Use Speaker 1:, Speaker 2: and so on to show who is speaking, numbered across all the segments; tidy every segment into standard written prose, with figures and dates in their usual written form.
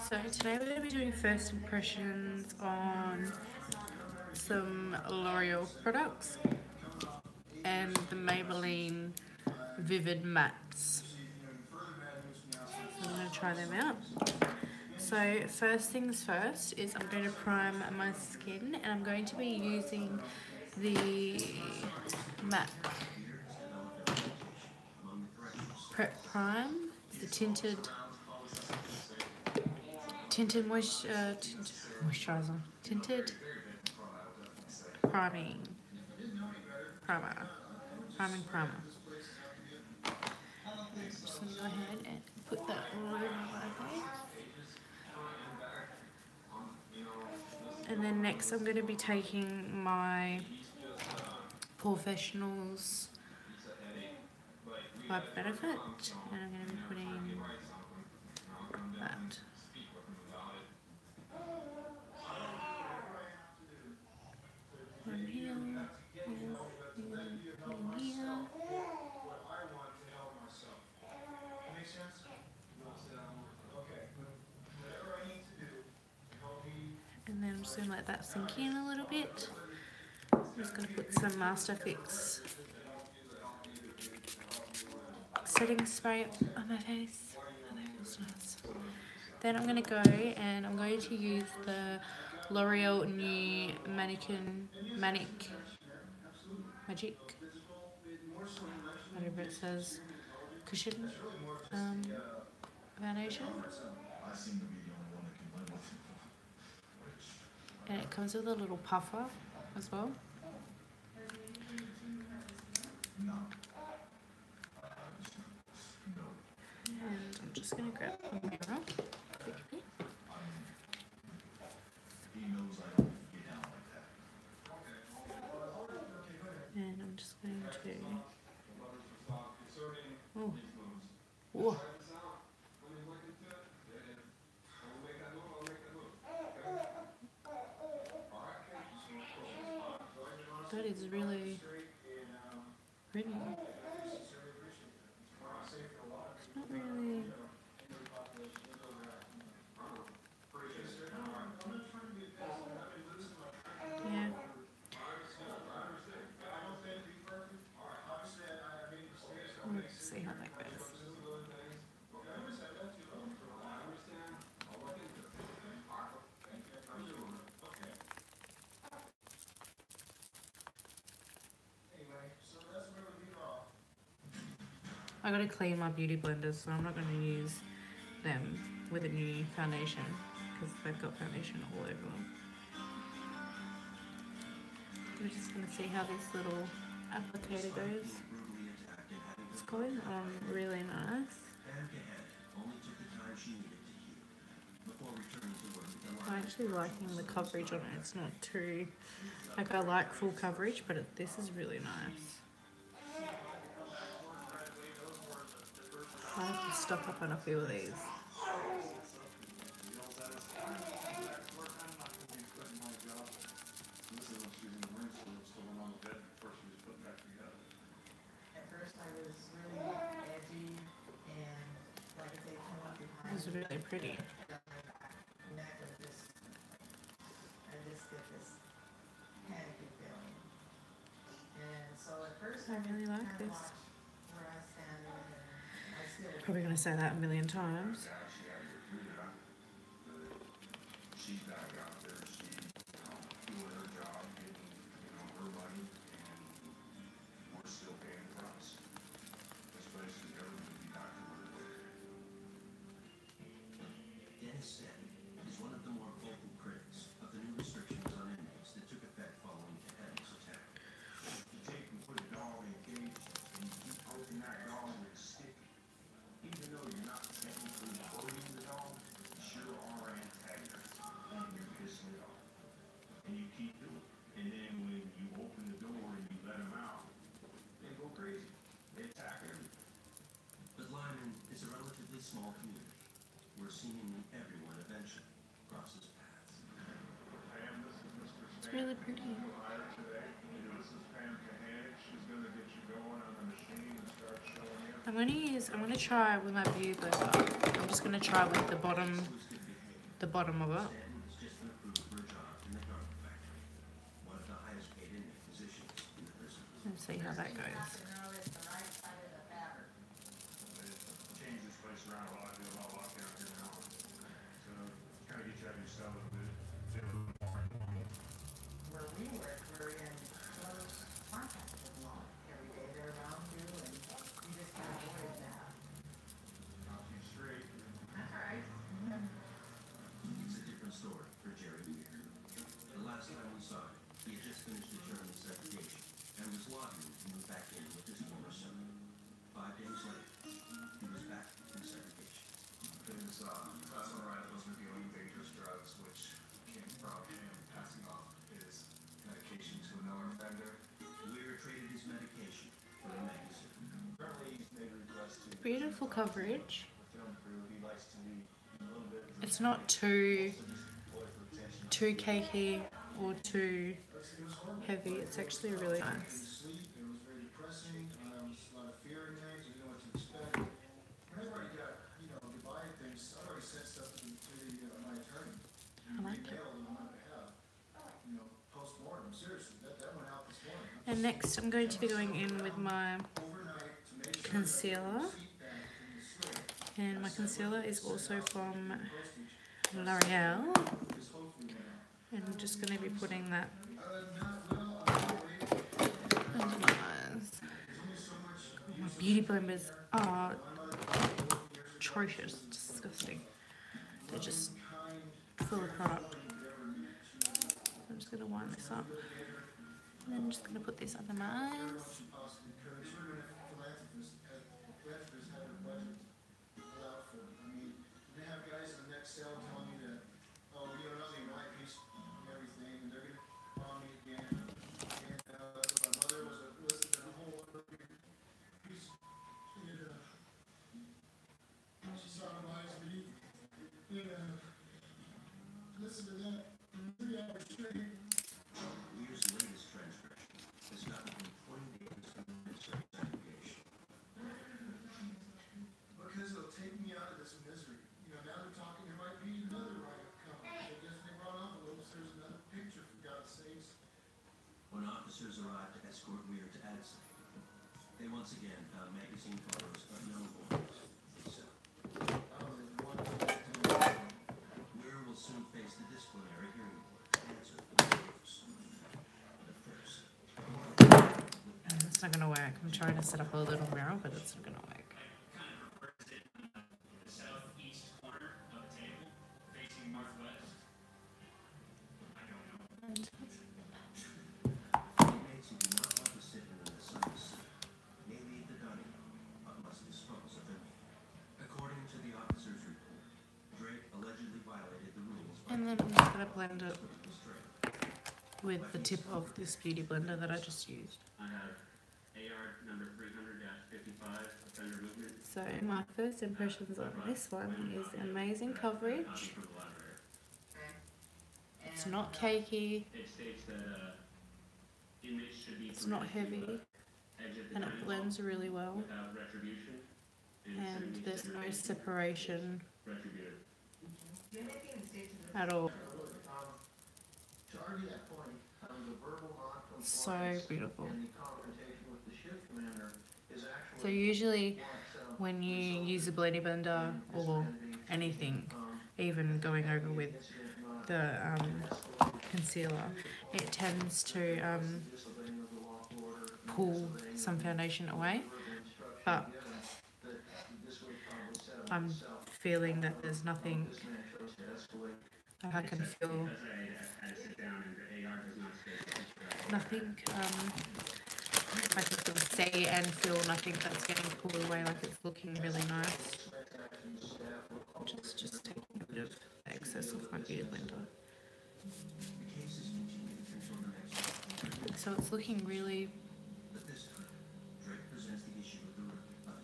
Speaker 1: So today we're going to be doing first impressions on some L'Oreal products and the Maybelline Vivid Mattes. So I'm going to try them out. So first things first is I'm going to prime my skin, and I'm going to be using the MAC Prep Prime, the tinted moisturizer, tinted priming primer. Just gonna go ahead and put that all over my face. And then next I'm going to be taking my Professionals by Benefit, and I'm going to be putting that. One here, one here. And then I'm just going to let that sink in a little bit. I'm just going to put some Masterfix setting spray on my face. Oh, that feels nice. Then I'm going to go and I'm going to use the L'Oreal new Magic, whatever it says, cushion foundation. And it comes with a little puffer as well. And I'm just going to grab a mirror quickly. And I'm just going to... Oh. Whoa. That is really pretty. It's not really... Yeah. Let's see how that goes. I gotta clean my beauty blenders, so I'm not gonna use them with a new foundation because they've got foundation all over them. We're just gonna see how this little applicator goes. It's going on really nice. I'm actually liking the coverage on it. It's not too, like, I like full coverage, but this is really nice. I have to stock up on a few of these. This is really pretty. I really like this. Probably going to say that a million times.
Speaker 2: Small community where seemingly everyone eventually crosses paths.
Speaker 1: It's really pretty. I'm gonna try with my beauty blender. I'm just gonna try with the bottom the bottom of it.
Speaker 2: Stanton is just been approved for a job in the garment factory, one of the highest paid inmate positions in the prison.
Speaker 1: Let's see how that goes.
Speaker 3: Change this place around a lot, do a lot of lockdown here now. So kind of get you out of your cell a little bit, feel a little more normal.
Speaker 4: Where we work, we're in close contact with them all. Every day they're around you, and you just kind of avoid that.
Speaker 3: Not too straight.
Speaker 4: That's all right.
Speaker 2: It's a different story for Jerry Weir. The last time we saw him, he had just finished a term in segregation and was lobbying to move back in with his former son. 5 days later, he was back in segregation.
Speaker 3: His class one rider was revealing dangerous drugs, which came from him passing off his medication to another offender.
Speaker 2: Weir traded his medication for a magazine.
Speaker 3: Currently, he's made requests to
Speaker 1: Beautiful coverage.
Speaker 3: the film crew. He likes to be a little bit
Speaker 1: It's not too
Speaker 3: employed for attention.
Speaker 1: cakey or too heavy. It's actually really nice.
Speaker 5: Sleep, it was very depressing, a lot of fear in there, so you know what to expect. I've already got, goodbye things, I've already sent stuff to my attorney.
Speaker 1: I like it.
Speaker 5: Emailed on my behalf, post-mortem, seriously, that went out this morning.
Speaker 1: And next I'm going to be going in with my
Speaker 5: Overnight to make sure
Speaker 1: concealer.
Speaker 5: seat back in the sleep,
Speaker 1: And my concealer is also from
Speaker 5: postage
Speaker 1: L'Oreal.
Speaker 5: is hopefully went out.
Speaker 1: And I'm just going to be putting that
Speaker 5: Other than that, well, I'm waiting.
Speaker 1: under my eyes.
Speaker 5: There's only so much.
Speaker 1: My beauty blenders are atrocious, disgusting. They're just full of product. I'm just going to wind this up. And then I'm just going to put this under my eyes.
Speaker 5: Possibly could. Sort of philanthropists had a budget allowed for it. I mean, they have guys in the next cell telling me that, oh, nothing right, piece and everything, and they're gonna bomb me again. And, my mother was listed in a whole other piece. She sodomized me. Listen to that. 3 hours straight.
Speaker 2: Weir's latest transgression has gotten him 20 days from military segregation.
Speaker 5: Because they'll take me out of this misery. Now they're talking, there might be another riot coming. I guess they brought up a little, so there's another picture, for God's sakes.
Speaker 2: When officers arrived to escort Weir to Addison, they once again found magazine photos of young boys in the cell.
Speaker 5: I don't even want to.
Speaker 2: Weir will soon face the disciplinary hearing board to answer for the abuse. But first,
Speaker 1: It's not going to work. I'm trying to set up a little mirror, but it's not going to work.
Speaker 6: The southeast corner of the table, facing northwest. I don't know.
Speaker 2: inmates who do not want to sit in an assigned seat may leave the dining room but must dispose of their meat. According to the officer's report, Drake allegedly violated the rules by
Speaker 1: And then I'm just going to blend it
Speaker 2: straight.
Speaker 1: with the tip of this beauty blender that I just used.
Speaker 6: I have AR number 300-55, offender movement.
Speaker 1: So my first impressions on this one is amazing coverage.
Speaker 6: For the library.
Speaker 1: It's not cakey,
Speaker 6: It states that inmates should be
Speaker 1: it's not heavy,
Speaker 6: exit the
Speaker 1: and it
Speaker 6: dining hall
Speaker 1: blends really well.
Speaker 6: without retribution.
Speaker 1: And there's no separation
Speaker 6: retributive.
Speaker 1: at all.
Speaker 5: To argue that point, the verbal non-compliance
Speaker 1: So beautiful.
Speaker 5: and the confrontation with the shift commander is actually.
Speaker 1: So usually when you use a beauty blender or anything, even going over with the concealer, it tends to pull some foundation away, but I'm feeling that there's nothing, I can feel
Speaker 6: Because I had to sit down and the AR does not state.
Speaker 1: nothing, I can still see and feel nothing that's getting pulled away, like it's looking really nice. Just taking a bit of the excess of my beauty blender.
Speaker 2: The case is continued until the next one.
Speaker 1: So it's looking really,
Speaker 2: But this time, Drake presents the issue of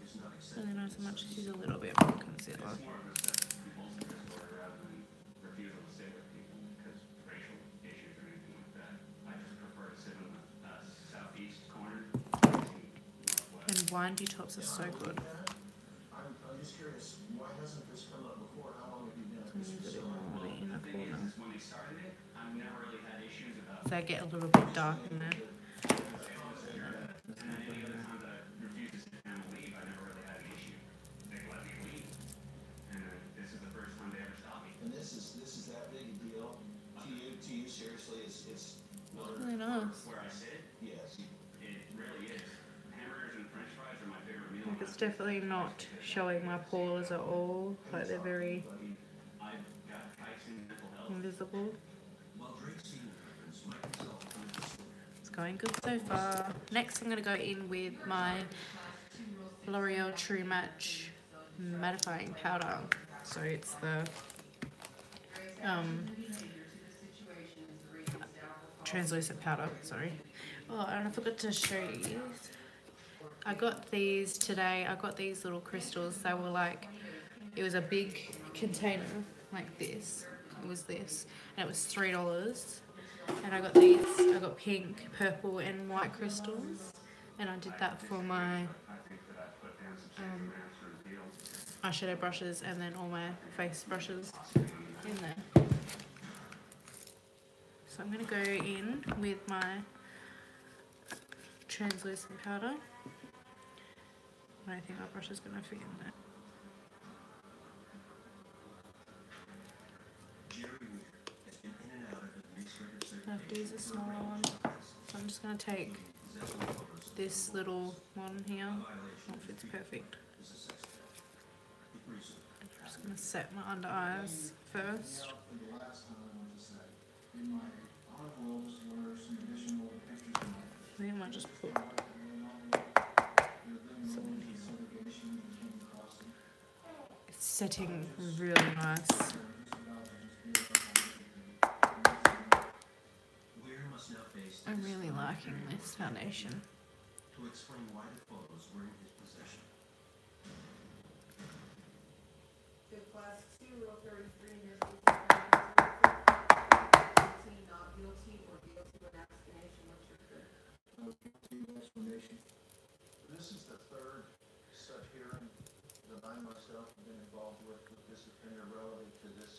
Speaker 2: his not
Speaker 1: really
Speaker 2: acceptance.
Speaker 1: nice. I might just use a little bit more concealer.
Speaker 6: It's more of a compulsive disorder rather than refusal to sit with people because racial issues or anything like that. I just prefer to sit in the southeast corner. facing northwest.
Speaker 1: And wine detox is so good.
Speaker 5: I'm just curious, why hasn't this come up before? How long have you been at
Speaker 1: Use
Speaker 5: this
Speaker 1: a bit
Speaker 5: facility?
Speaker 1: more on the corner.
Speaker 6: Is when they started it, I've never really had issues about
Speaker 1: So I get a little bit dark in there.
Speaker 6: and then any other time that I refused to sit down and leave, I never really had an issue. They let me leave. And then this is the first time they ever stopped me.
Speaker 2: And this is that big a deal to you, seriously, it's
Speaker 1: Really nice.
Speaker 6: Where I sit,
Speaker 2: yes.
Speaker 6: it really is. Hamburgers and french fries are my favorite meal.
Speaker 1: Like it's definitely not showing my pores at all. Like they're very
Speaker 6: I've got Tyson mental health.
Speaker 1: invisible.
Speaker 2: While Drake's seen the difference, Mike himself went to the store.
Speaker 1: It's going good so far. Next I'm going to go in with my L'Oreal True Match mattifying powder. So it's the translucent powder, sorry. Oh, and I forgot to show you. I got these today. I got these little crystals. They were like, it was a big container like this. It was this. And it was $3. And I got these. I got pink, purple and white crystals. And I did that for my eyeshadow brushes and then all my face brushes in there. So I'm going to go in with my translucent powder. I think our brush is going to fit in there.
Speaker 2: Jerry Weir has been in and out of the mixed record
Speaker 1: I have to use a smaller one. So I'm just going to take this little one here. Oh, it fits perfect. I'm just going to set my under eyes first.
Speaker 5: For the last time, I want to say, in my envelopes were some additional pictures of my
Speaker 1: I think I might just put it's setting really nice.
Speaker 2: Weir must now face
Speaker 1: I'm really liking this foundation.
Speaker 2: to explain why the photos were in his possession.
Speaker 4: To class 2 of 33 not guilty or guilty with explanation, what's your good?
Speaker 5: explanation. This is the third such hearing that I myself have been involved with this offender relative to this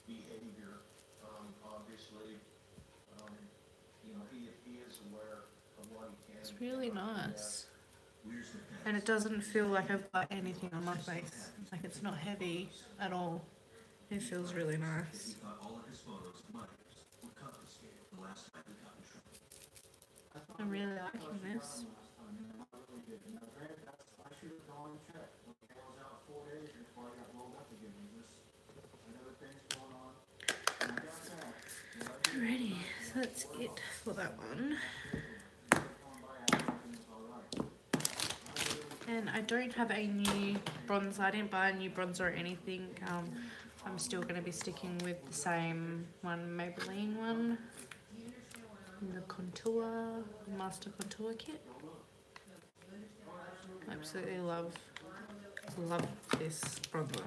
Speaker 5: behavior. Obviously, you know, he is aware of what he can.
Speaker 1: It's really nice.
Speaker 2: Weir's the past.
Speaker 1: And it doesn't feel like I've got anything on my face. Like it's not heavy at all. It feels really nice.
Speaker 2: He thought all of his photos and monitors were confiscated the last time he got in trouble.
Speaker 1: I'm really liking this.
Speaker 5: I should have gone and checked. Okay, I was out 4 days before I got rolled up again. I know the things going on. And I got that.
Speaker 1: Alrighty, so that's it for that one. And I don't have a new bronzer. I didn't buy a new bronzer or anything. I'm still going to be sticking with the same one, Maybelline one. The Contour, Master Contour Kit. Absolutely love this bronzer.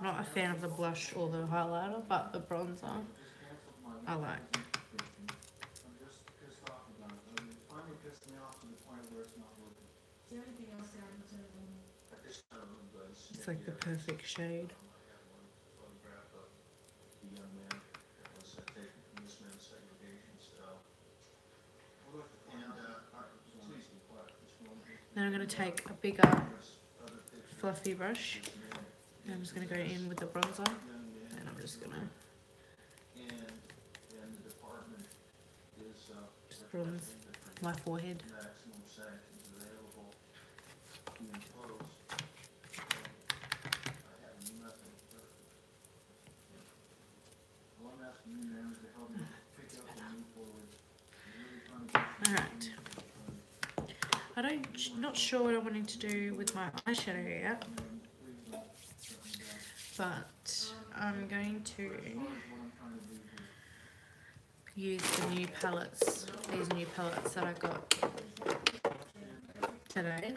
Speaker 1: Not a fan of the blush or the highlighter, but the bronzer I like.
Speaker 5: I'm just pissed off about it. It finally pissed me off to the point where it's not working.
Speaker 4: Is there anything else there on the table?
Speaker 5: At this time,
Speaker 1: It's like the perfect shade.
Speaker 5: photograph of the young man that was taken from this man's segregation cell. And, please be quiet. This one,
Speaker 1: Then I'm going to take a bigger
Speaker 5: other picture.
Speaker 1: fluffy brush. And I'm just going to go in with the bronzer. And I'm just going to
Speaker 5: And the department is,
Speaker 1: just bronze my forehead.
Speaker 5: maximum sanctions available to impose. I have nothing perfect. All I'm asking you, ma'am, is to help me pick up and move forward. I'm really trying to get
Speaker 1: Alright. Not sure what I'm wanting to do with my eyeshadow yet. But I'm going to use the new palettes, these new palettes that I got today.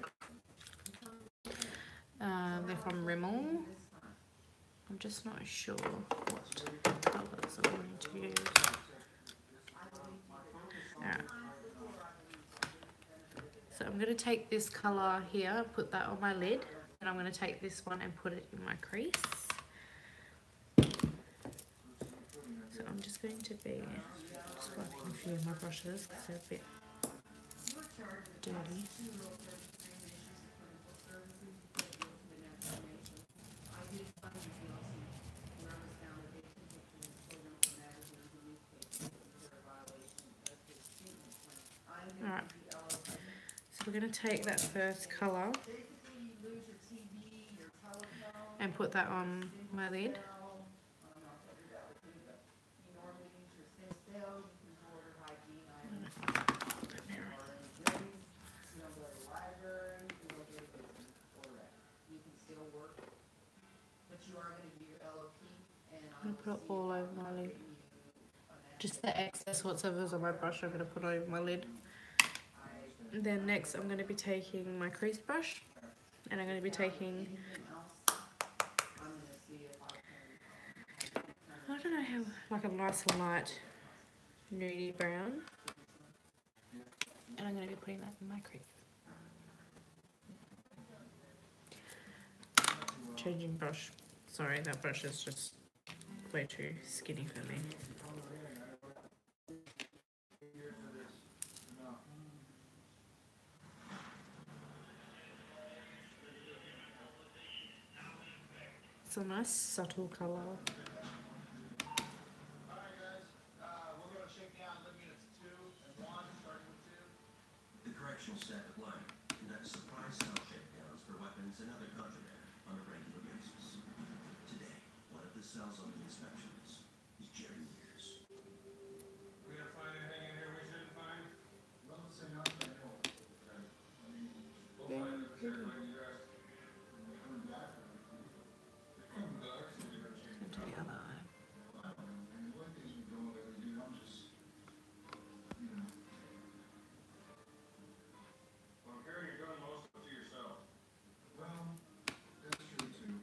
Speaker 1: They're from Rimmel. I'm just not sure what palettes I'm going to use. Alright. So I'm going to take this colour here, put that on my lid, and I'm going to take this one and put it in my crease. just going to be just wiping a few of my brushes because they're a bit dirty. Alright, so we're going to take that first colour and put that on my lid. I'm going to put it all over my lid. Just the excess whatever's on my brush I'm going to put over my lid. And then next I'm going to be taking my crease brush and I'm going to be taking, I don't know how, like a nice light nudie brown, and I'm going to be putting that in my crease. Changing brush. Sorry, that brush is just way too skinny for me. It's a nice subtle colour.
Speaker 2: The correctional staff at Lyme conducts surprise cell shakedowns for weapons and other contraband on a regular basis. Today, one of the cells on the inspections is Jerry Mears.
Speaker 3: We gonna find anything in here we shouldn't find?
Speaker 5: Well, let's say nothing, I know. I mean,
Speaker 3: We'll find it, sure, like you guys.
Speaker 5: coming back,
Speaker 1: Into the other eye.
Speaker 5: and one thing we don't really do, I'm just, you know,
Speaker 3: Well, I'm hearing you're doing most of it to yourself.
Speaker 5: well, that's true too.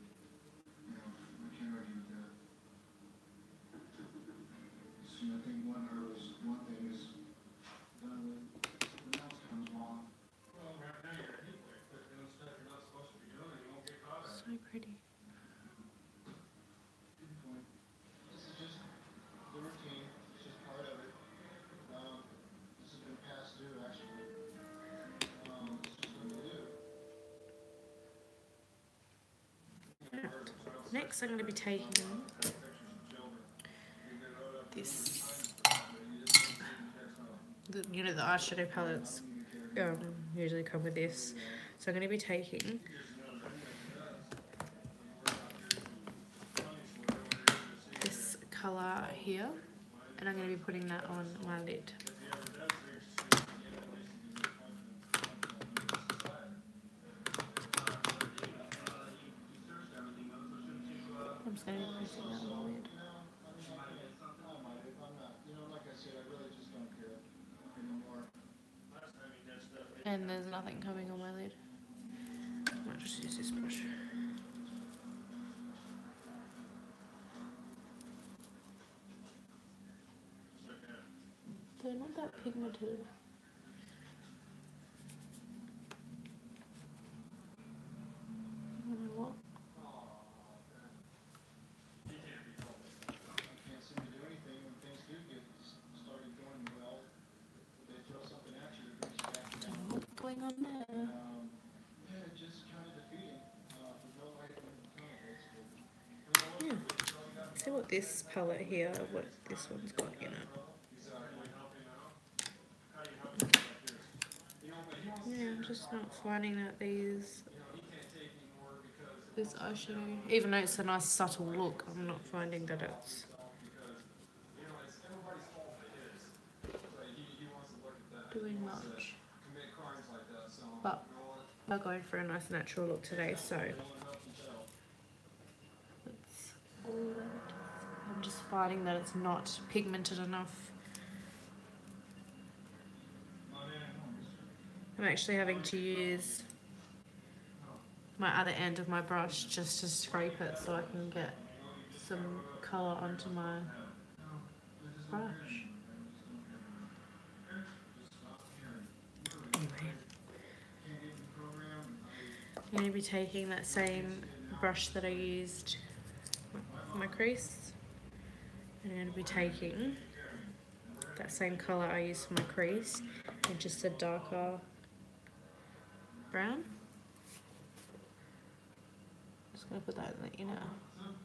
Speaker 5: You know, I can't argue with that. So I think one thing is done with, something else comes along.
Speaker 3: Well, right now you're a heat wave, but doing stuff you're not supposed to be doing, you won't get caught at it.
Speaker 1: So pretty.
Speaker 5: Good point. This is just the routine, it's just part of it. This has been past due, actually. It's just what we do.
Speaker 1: Next I'm going to be taking this, you know, the eyeshadow palettes usually come with this. So I'm going to be taking this colour here and I'm going to be putting that on my lid. I'm just going to be pressing that on the lid.
Speaker 5: Like I said, I really just don't care anymore.
Speaker 1: And there's nothing coming on my lid. I might just use this brush. They're not that pigmented. I don't know what.
Speaker 5: I can't seem to do anything when things do get started going well. They throw something at you that brings you back down.
Speaker 1: What's going on there?
Speaker 5: Yeah, it's just kind of defeating. With no light in the tunnel, basically.
Speaker 1: Yeah. See what this palette here, what this one's got in it. Yeah, I'm just not finding that this eyeshadow, even though it's a nice subtle look, I'm not finding that it's doing much. But we're going for a nice natural look today, so that's all that. I'm just finding that it's not pigmented enough. I'm actually having to use my other end of my brush just to scrape it so I can get some colour onto my brush. Anyway, I'm going to be taking that same brush that I used for my crease And I'm going to be taking that same colour I used for my crease and just a darker brown. Just going to put that in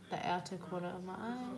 Speaker 1: the outer corner of my eye.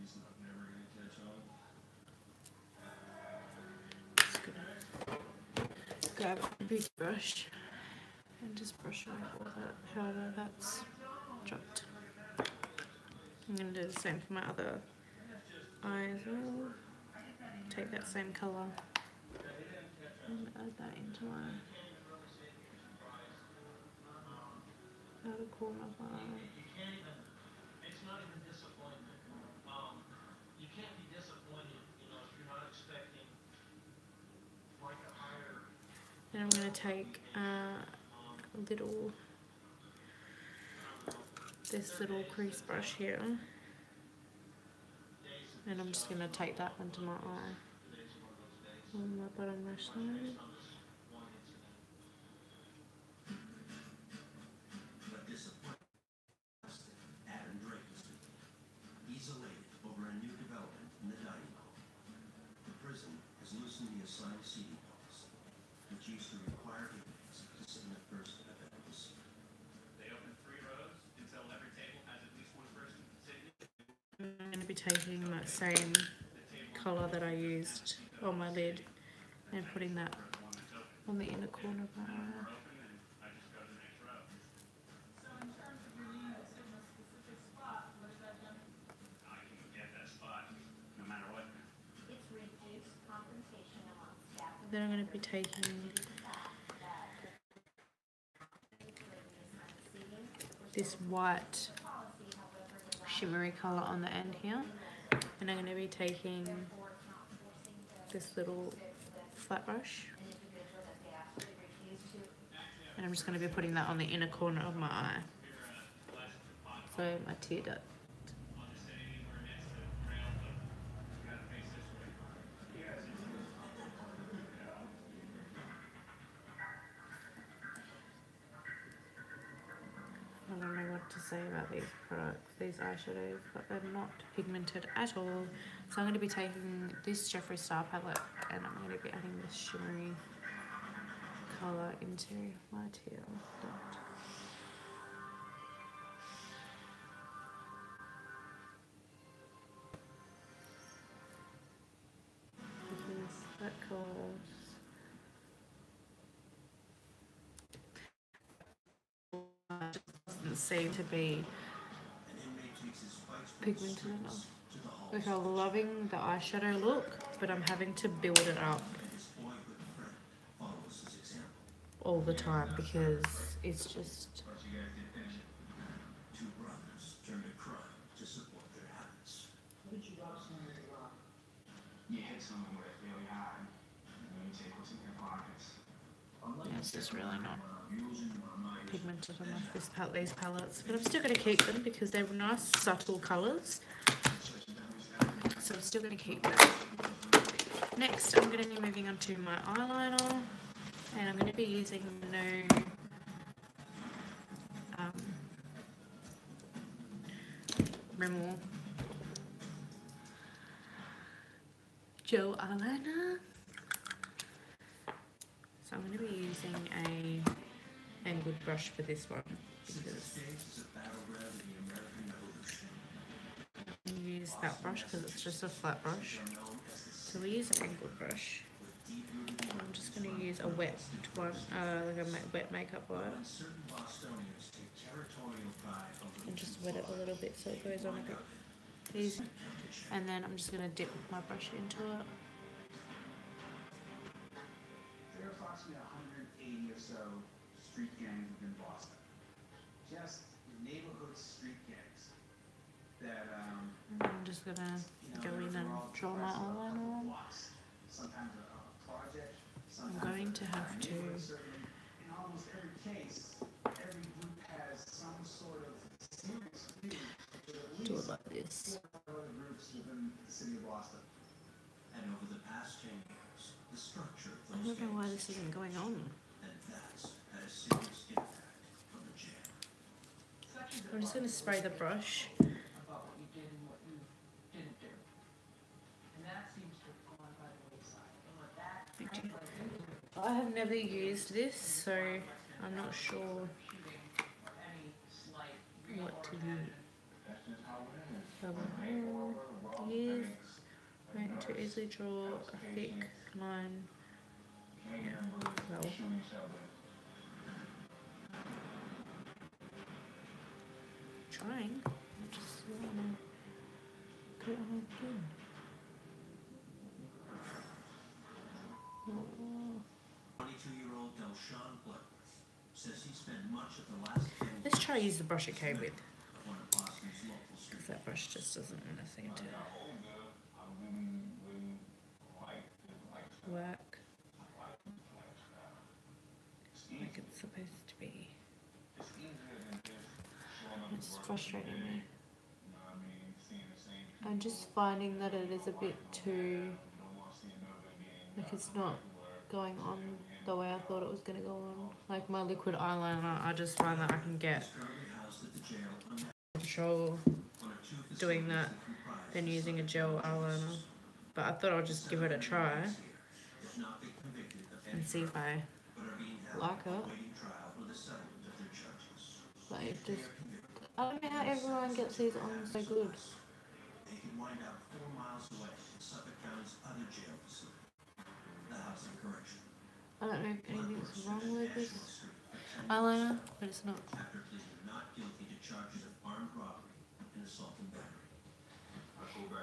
Speaker 2: He's not never gonna catch on.
Speaker 1: Just gonna grab a beauty brush and just brush away all that powder that's dropped. I'm gonna do the same for my other eye as well. Take that same colour and add that into my outer corner of my eye.
Speaker 7: It's not even disappointment. You can't be disappointed, if you're not expecting like a higher.
Speaker 1: Then I'm going to take this little crease brush here, and I'm just going to take that onto my eye on my bottom lash line.
Speaker 2: But disappointed. Adam Drake is speaking. He's elated over a new development in the dining hall. The prison has loosened the assigned seating policy, which used to require inmates to sit in the first events.
Speaker 6: They open 3 rows until every table has at least one person sitting.
Speaker 1: I'm going to be taking that same colour that I used on my lid and putting that on the inner corner of my eye. Then I'm going to be taking this white shimmery colour on the end here, and I'm going to be taking this little flat brush, and I'm just going to be putting that on the inner corner of my eye, so my tear duct. I don't know what to say about these products, these eyeshadows, but they're not pigmented at all. So I'm going to be taking this Jeffree Star palette and I'm going to be adding this shimmery colour into my teal dot. Because that colour doesn't seem to be pigmented enough. Like, I'm loving the eyeshadow look, but I'm having to build it up all the time because it's just...
Speaker 2: Two brothers turn to crime to support their habits.
Speaker 3: You hit someone with really hard, and then you take what's in your pockets.
Speaker 1: Yeah, it's just really not pigmented enough, these palettes. But I'm still going to keep them because they're nice, subtle colours. So I'm still going to keep them. Next, I'm going to be moving on to my eyeliner. And I'm going to be using the new Rimmel gel eyeliner. So I'm going to be using a angled brush for this one because I use that brush because it's just a flat brush. So we use an angled brush. I'm just going to use a wet one, like a wet makeup wipe, and just wet it a little bit so it goes on a bit easy. And then I'm just going to dip my brush into it.
Speaker 3: There are approximately 180 or so street gangs within Boston. Just neighborhood street gangs. that,
Speaker 1: I'm just gonna go in and draw my eyeliner on.
Speaker 3: sometimes a project,
Speaker 1: I'm going to have to
Speaker 3: in almost every case, every group has some sort of serious
Speaker 1: do it like this.
Speaker 3: other groups within the city of Boston.
Speaker 2: And over the past 10 years, the structure of
Speaker 1: I
Speaker 2: those
Speaker 1: don't know why
Speaker 2: gangs,
Speaker 1: this isn't going on.
Speaker 2: and that's had a serious impact on the jail.
Speaker 1: I'm just gonna spray the brush.
Speaker 4: about what you did and what you didn't do. And that seems to have gone by the wayside. And what that translates into
Speaker 1: I have never used this, so I'm not sure
Speaker 4: shooting or any slight
Speaker 1: what to use.
Speaker 3: That's just how it is.
Speaker 1: Here's going to easily draw a thick line. Well, trying. I just wanna go on again.
Speaker 2: 22-year-old Delshawn Bloodworth says he spent much of the last 10 years
Speaker 1: Let's try use the brush it came with,
Speaker 2: of one of Boston's local
Speaker 1: because
Speaker 2: street
Speaker 1: that brush just doesn't want to seem to work like it's supposed to be. It's frustrating me. I'm just finding that it is a bit too, like it's not going on the way I thought it was going to go on. Like my liquid eyeliner, I just find that I can get
Speaker 2: currently housed at the jail on
Speaker 1: control
Speaker 2: a 2
Speaker 1: doing that than using a gel eyeliner. But I thought I'll just give it a try
Speaker 2: if not been convicted of any
Speaker 1: and see if I
Speaker 2: but are being held
Speaker 1: like it.
Speaker 2: awaiting trial for the settlement of their charges.
Speaker 1: Like just, I don't know how everyone gets these on so good.
Speaker 2: They can wind up 4 miles away in Suffolk County's other jail facility, the House of Correction.
Speaker 1: I don't know if anything's wrong with this
Speaker 2: National Street for 10
Speaker 1: eyeliner, but it's not.
Speaker 2: after pleading not guilty to charges of armed robbery and assault and battery.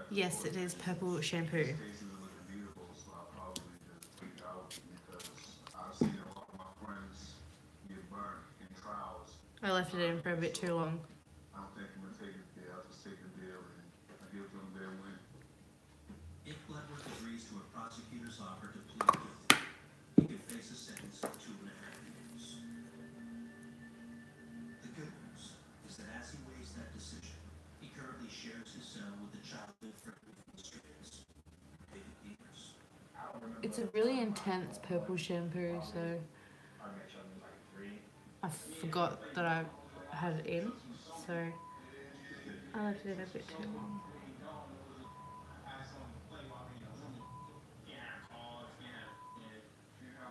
Speaker 1: Yes, it is purple shampoo.
Speaker 3: Cases are looking beautiful, so I probably just tweaked out because I've seen a lot of my friends get burnt in trials.
Speaker 1: I left it in for a bit too long.
Speaker 3: I'm thinking we'll take it there, I'll just take the deal and I give them their win.
Speaker 2: If Bloodworth agrees to a prosecutor's offer to plead guilty, he could face a sentence of 2.5 years. The good news is that as he weighs that decision, he currently shares his cell with a childhood friend from the streets, David Peters.
Speaker 1: It's a really intense purple shampoo, so I forgot that I had it in, so I left it in a bit too long.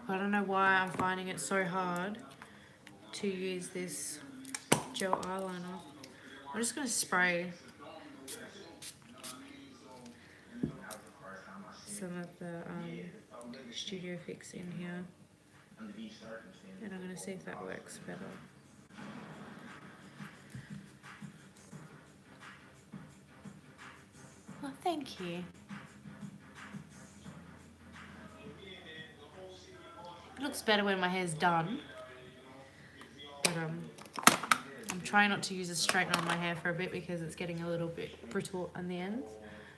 Speaker 1: I don't know why I'm finding it so hard to use this gel eyeliner. I'm just going to spray some of the Studio Fix in here, and I'm going to see if that works better. Oh, thank you. It looks better when my hair's done, but I'm trying not to use a straightener on my hair for a bit because it's getting a little bit brittle on the ends.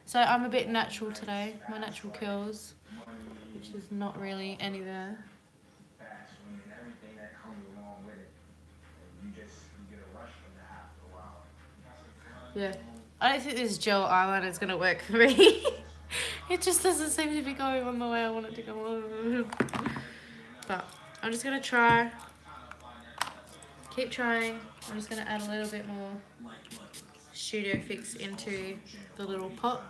Speaker 1: So I'm a bit natural today, my natural curls, which is not really any there. Yeah, I don't think this gel eyeliner is going to work for me. It just doesn't seem to be going on the way I want it to go on. But I'm just going to try. Keep trying. I'm just going to add a little bit more Studio Fix into the little pot.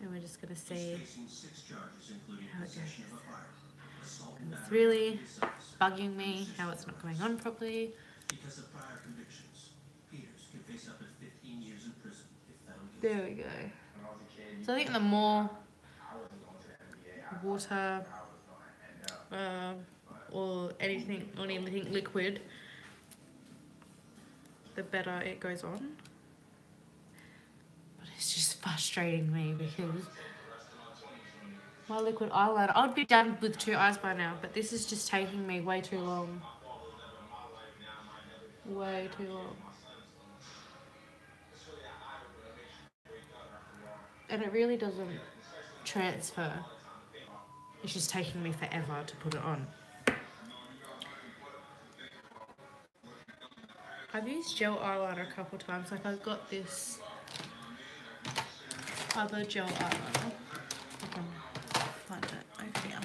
Speaker 1: And we're just going to see how it goes. And it's really bugging me how it's not going on properly.
Speaker 2: Because of prior convictions, Peters could face up to 15 years in prison if found guilty.
Speaker 1: There we go. So I think the more water or anything liquid, the better it goes on. But it's just frustrating me because my liquid eyeliner, I would be done with 2 eyes by now, but this is just taking me way too long. Way too long. and it really doesn't transfer. It's just taking me forever to put it on. I've used gel eyeliner a couple times. Like I've got this other gel eyeliner. I can find it over here.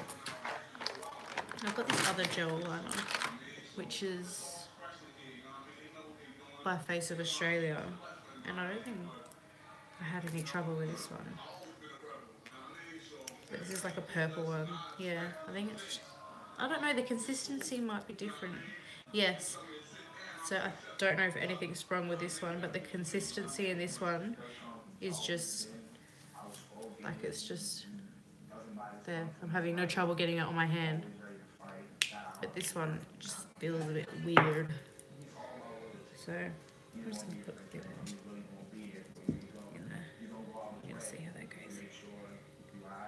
Speaker 1: I've got this other gel eyeliner, which is by Face of Australia, and I don't think I had any trouble with this one. But this is like a purple one. Yeah, I think it's, I don't know, the consistency might be different. Yes. So I don't know if anything's wrong with this one, but the consistency in this one is just, like it's just there. I'm having no trouble getting it on my hand. But this one just feels a bit weird. So I'm just going to put a bit more in there. You're going to see how that goes.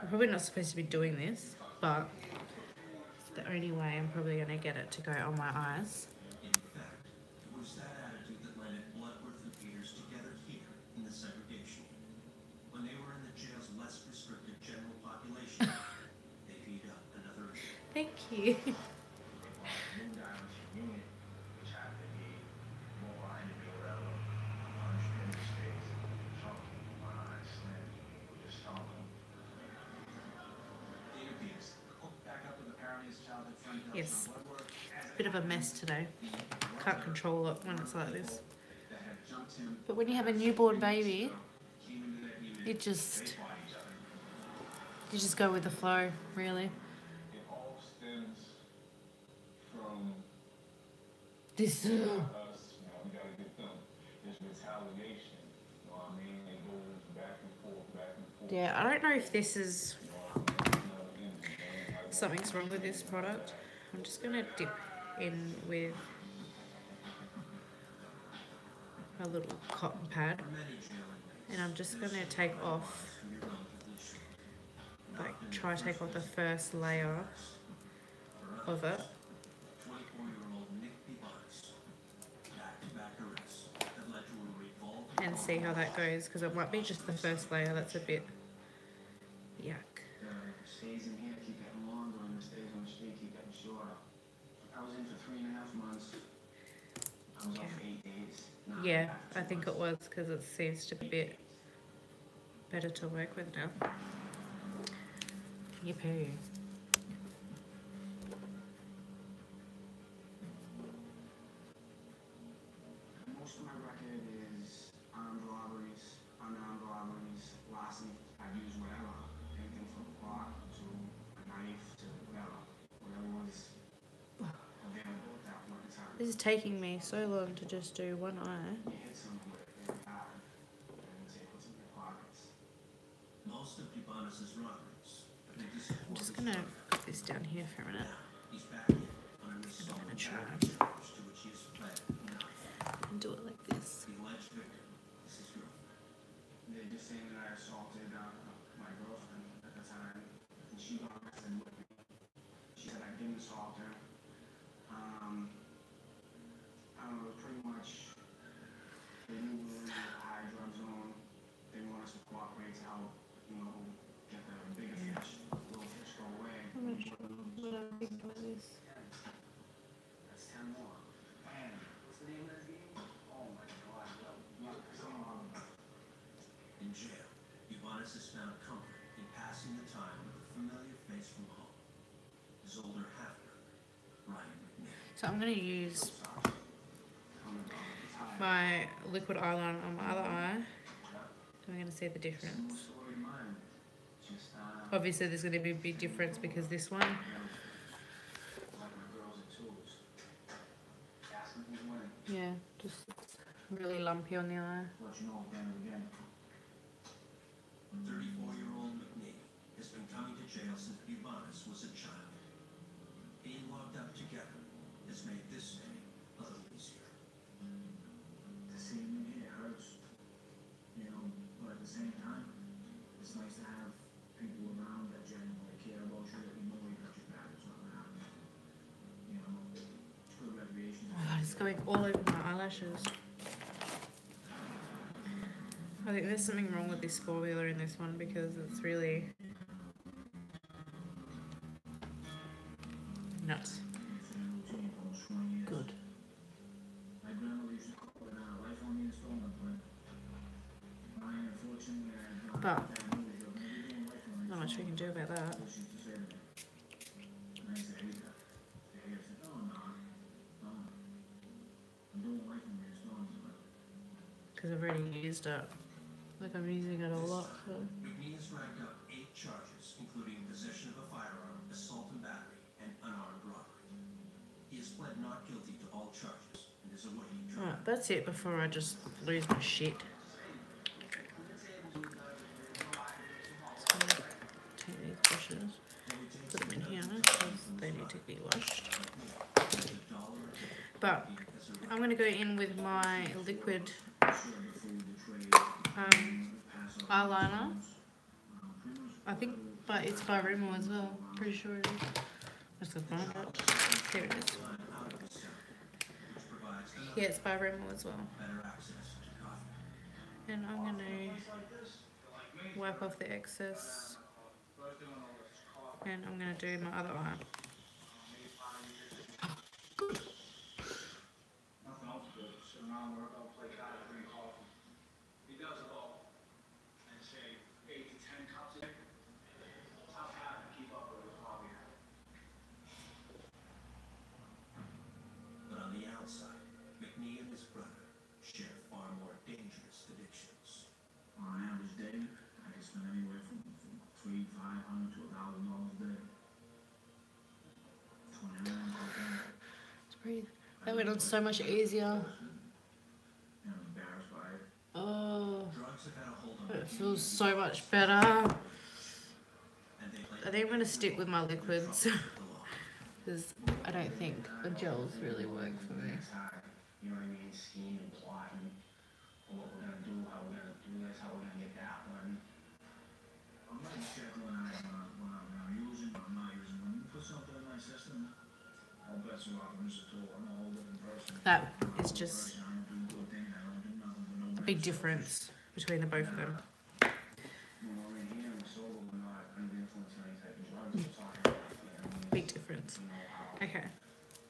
Speaker 1: I'm probably not supposed to be doing this, but it's the only way I'm probably going to get it to go on my eyes.
Speaker 2: In fact, it was that attitude that landed Bloodworth and Peters together here in the segregation. When they were in the jail's less restricted general population, they beat up another.
Speaker 1: Thank you. Yes, bit of a mess today. Can't control it when it's like this. But when you have a newborn baby, you just go with the flow, really.
Speaker 3: It all stems from
Speaker 1: This.
Speaker 3: us, we gotta get them. This retaliation, I mean? It goes back and forth.
Speaker 1: Yeah, I don't know if this is something's wrong with this product. I'm just gonna dip in with a little cotton pad, and I'm just gonna take off, like try to take off the first layer of it.
Speaker 2: 24-year-old Nick Pivanis, back-to-back arrests that led to a revolt.
Speaker 1: And see how that goes, because it might be just the first layer that's a bit yuck.
Speaker 6: Stays in here keep getting longer, and the stays on the street keep getting shorter. I was in for 3.5 months. I was off for 8 days. Now I'm
Speaker 1: Yeah,
Speaker 6: back to
Speaker 1: I think it was, because it seems to be a bit better to work with now. Yippee.
Speaker 6: Most of my record is armed robberies, unarmed robberies, larceny. I've used whatever, anything from a clock to a knife to whatever was available at that point in time.
Speaker 1: This is taking me so long to just do one eye.
Speaker 6: You hit someone with it really hard, and say what's in your pockets.
Speaker 2: Most of Pivanis' robberies have been
Speaker 1: I'm just gonna put this down here for a minute.
Speaker 2: He's back in on an assault
Speaker 1: gonna
Speaker 2: and
Speaker 1: try.
Speaker 2: battery charge to which he has pled now.
Speaker 1: And do it like this.
Speaker 2: The alleged victim is his girlfriend.
Speaker 6: They're just saying that I assaulted my girlfriend at the time, and she got arrested with me. She said I didn't assault her. I don't know, pretty much, they knew we were in a high drug zone. They want us to cooperate to help, get the bigger fish, little fish go away.
Speaker 1: I'm not sure what I'm thinking about this.
Speaker 6: That's 10 more. Man, what's the name of this game? Oh my god,
Speaker 2: In jail, Pivanis has found comfort in passing the time with a familiar face from home. His older half-brother, Ryan McNair.
Speaker 1: So I'm gonna use my liquid eyeliner on my other eye. I'm gonna see the difference. Obviously there's gonna be a big difference because this one, yeah, just really lumpy on the eye.
Speaker 2: 34-year-old McNeil has been coming to jail since Pivanis was a child. Being locked up together has made this day a little easier.
Speaker 5: To see him in here hurts, but at the same time, it's nice to have people around that genuinely care about you, that you know you got your back, it's not gonna happen. It's good recreation.
Speaker 1: Oh God, it's going all over my eyelashes. I think there's something wrong with this formula in this one because it's really nuts. Good.
Speaker 5: My grandmother used to call it life on the installment plan. Mine, unfortunately, I
Speaker 1: But not much we can do about that
Speaker 5: And I said, hey, I said, oh, no, I'm doing life on the installment plan.
Speaker 1: because I've already used it. Like I'm using it a lot. So.
Speaker 2: McNee has racked up 8 charges, including possession of a firearm, assault and battery, and unarmed robbery. He has pled not guilty to all charges and is awaiting trial.
Speaker 1: Right, that's it before I just lose my shit. So, take these brushes, put them in here because they need to be washed. But I'm going to go in with my liquid eyeliner. I think, but it's by Rimmel as well. Pretty sure it is. Let's go find it. There it is. Yeah, it's by Rimmel as well. And I'm going to wipe off the excess. And I'm going to do my other eye.
Speaker 3: Nothing else to do. Sit around, work out, play cards, drink coffee. He does it all. And say 8 to 10 cups a day. Tough habit to keep up with his hobby.
Speaker 2: But on the outside, McNee and his brother share far more dangerous addictions.
Speaker 5: On an average day, I can spend anywhere from $300, $500 to $1,000 a day. 20 hours a day.
Speaker 1: Breathe. That went on so much easier.
Speaker 5: And I'm embarrassed by it.
Speaker 1: Oh,
Speaker 2: Drugs have had a hold on
Speaker 1: it feels so much better.
Speaker 2: and they
Speaker 1: I think I'm going to stick with my liquids because I don't think the gels really work for me.
Speaker 5: You know what I mean? Scheme and plotting. What we're gonna do, how we're gonna do this, how we're gonna get that one. I'm not checking when I'm using, when I'm not using. When you put something in my system, all bets are off. I'm just a tool. I'm a whole different person.
Speaker 1: That is just
Speaker 5: I don't do good things. I don't do nothing for no
Speaker 1: a big difference between the both of them.
Speaker 5: When we're in here, we're sober, we're not under the influence of any type of drugs. We're talking about, you know,
Speaker 1: Big difference.
Speaker 5: you know, how
Speaker 1: Okay,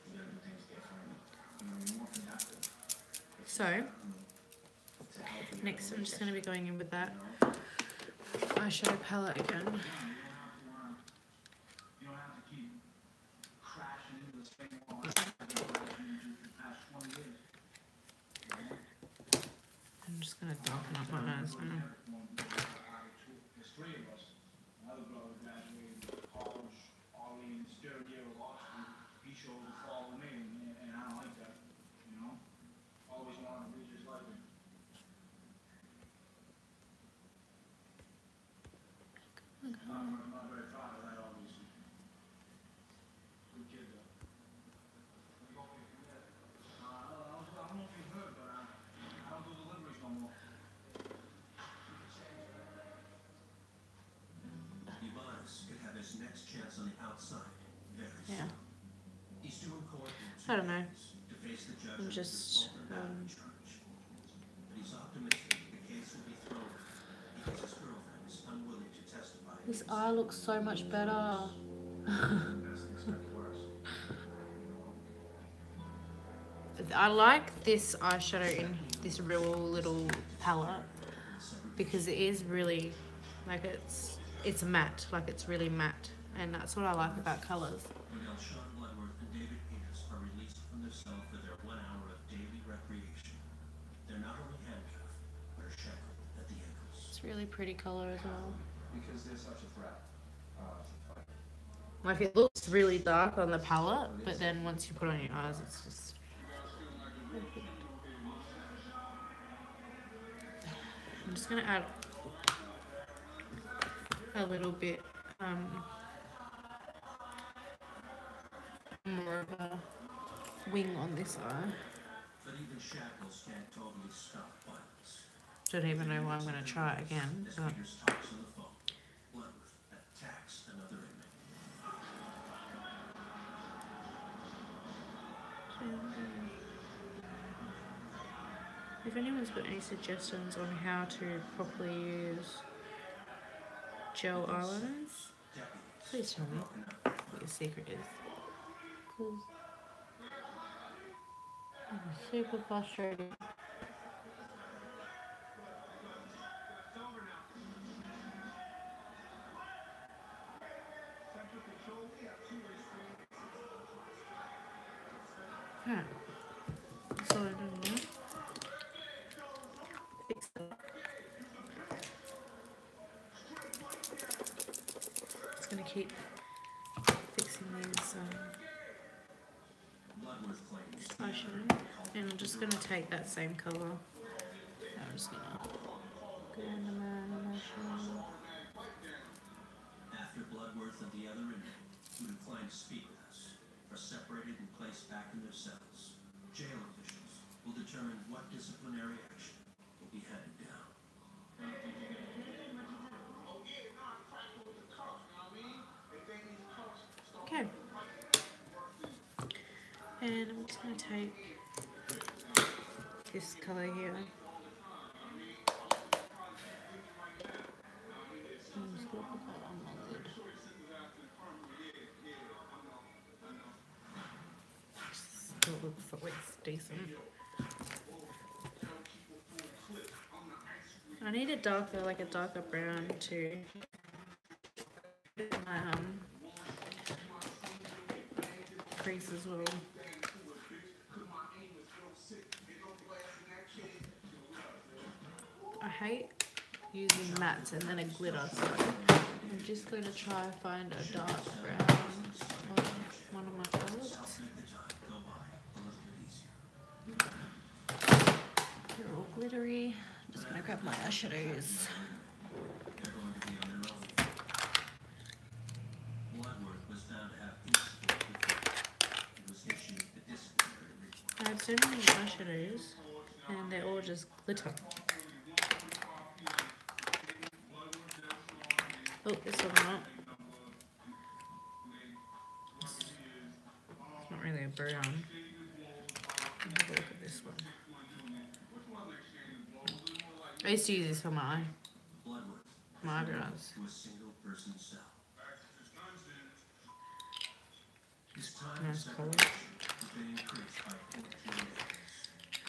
Speaker 5: we gotta do things different. You know, you're more productive.
Speaker 1: so
Speaker 5: To help you.
Speaker 1: next I'm just going to be going in with that eyeshadow palette again.
Speaker 3: You don't have to keep crashing into the same wall that you've been crashing into for the past 20 years.
Speaker 1: I'm just going to darken up my eyes now.
Speaker 3: There's 3 of us. My other brother graduated college, already in his 3rd year of law school. He chose to follow me, and I don't like that, you know? Always wanted to be just like him. I'm not very proud of that, obviously. Good kid, though. I don't know if you heard, but I don't do deliveries no more.
Speaker 2: Ubanis could have his next chance on the outside very soon.
Speaker 1: Yeah,
Speaker 2: He's due in court in 2
Speaker 1: I don't know.
Speaker 2: days to face the judge
Speaker 1: I'm
Speaker 2: of
Speaker 1: just,
Speaker 2: assault and battery charge. But he's optimistic the case will be thrown because his girlfriend is unwilling to testify.
Speaker 1: This eye looks so much better. I like this eyeshadow in this real little palette because it is really like it's matte, like it's really matte, and that's what I like about colours.
Speaker 2: When Sean Bloodworth and David Peters are released from their cell for their 1 hour of daily recreation, they're not only handcuffed, but are shackled at the ankles.
Speaker 1: It's really pretty colour as well.
Speaker 3: Because they're such a threat.
Speaker 1: Like it looks really dark on the palette, but then once you put it on your eyes, it's just. I'm just gonna add a little bit more of a wing on this eye.
Speaker 2: But even shackles can't totally stop violence.
Speaker 1: Don't even know why I'm gonna try it again.
Speaker 2: As
Speaker 1: But
Speaker 2: Peters talks on the phone, Bloodworth attacks another inmate.
Speaker 1: If anyone's got any suggestions on how to properly use gel eyeliners, please tell me what your secret is. 'Cause it's super frustrating. Alright, so I don't know. Fix that. It's gonna keep fixing these
Speaker 2: Bloodworth claims
Speaker 1: eyeshadow, and I'm just gonna take that same colour. I'm just gonna go into my eyeshadow.
Speaker 2: after Bloodworth and the other inmate who declined to speak with us are separated and placed back in their cells, jail officials will determine what disciplinary action will be handed down.
Speaker 1: Okay. And I'm just gonna take this colour here. I'm just gonna put that on my lid. Still looks at least decent. I need a darker, like a darker brown to my crease as well. I hate using mattes and then a glitter, so I'm just going to try and find a dark brown on one of my palettes. They're all glittery. I'm just going to grab my eyeshadows.
Speaker 2: They're going to be on their own. Bloodworth was found to have insufficient effect. It was issued a disciplinary report.
Speaker 1: I have so many eyeshadows and they're all just glitter. Oh, this one's not. It's not really a brown. Have a look at this one. I used to use this for my
Speaker 2: Bloodworth
Speaker 1: eyebrows.
Speaker 2: to a single person cell. His time in
Speaker 1: Nice colour.
Speaker 2: separation has been increased by 14 days.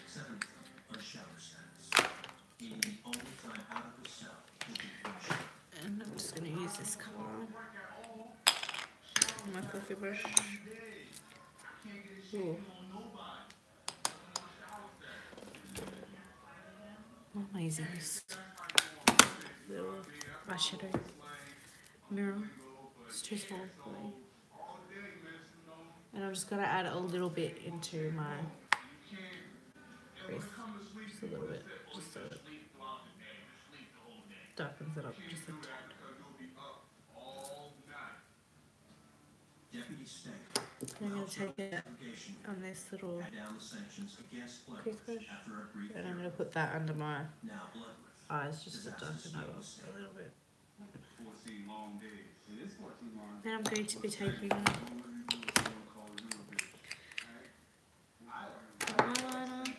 Speaker 2: 7 of them on shower status. Meaning the only time out of the cell will be for a shower.
Speaker 1: And I'm just going to use this colour. My fluffy brush. Ooh. What am I using this little eyeshadow mirror? It's too small for me. And I'm just going to add a little bit into my crease. Just a little bit. Just so it darkens it up just a tad.
Speaker 2: Deputy State
Speaker 1: And I'm going to take it
Speaker 2: application
Speaker 1: on this little
Speaker 2: add down the sanctions against
Speaker 1: crease
Speaker 2: Bloodworth
Speaker 1: brush.
Speaker 2: after a brief
Speaker 1: And I'm going
Speaker 2: hearing.
Speaker 1: to put that under my
Speaker 2: Now Bloodworth
Speaker 1: eyes just to darken it up a little bit.
Speaker 6: 14 long days. It is 14 long.
Speaker 1: Then I'm going to be taking eyeliner,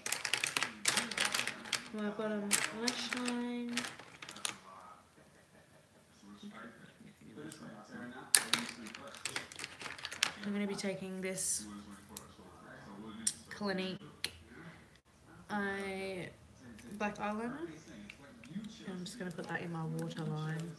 Speaker 1: my bottom lash line, I'm going to be taking this Clinique black eyeliner, and I'm just going to put that in my waterline.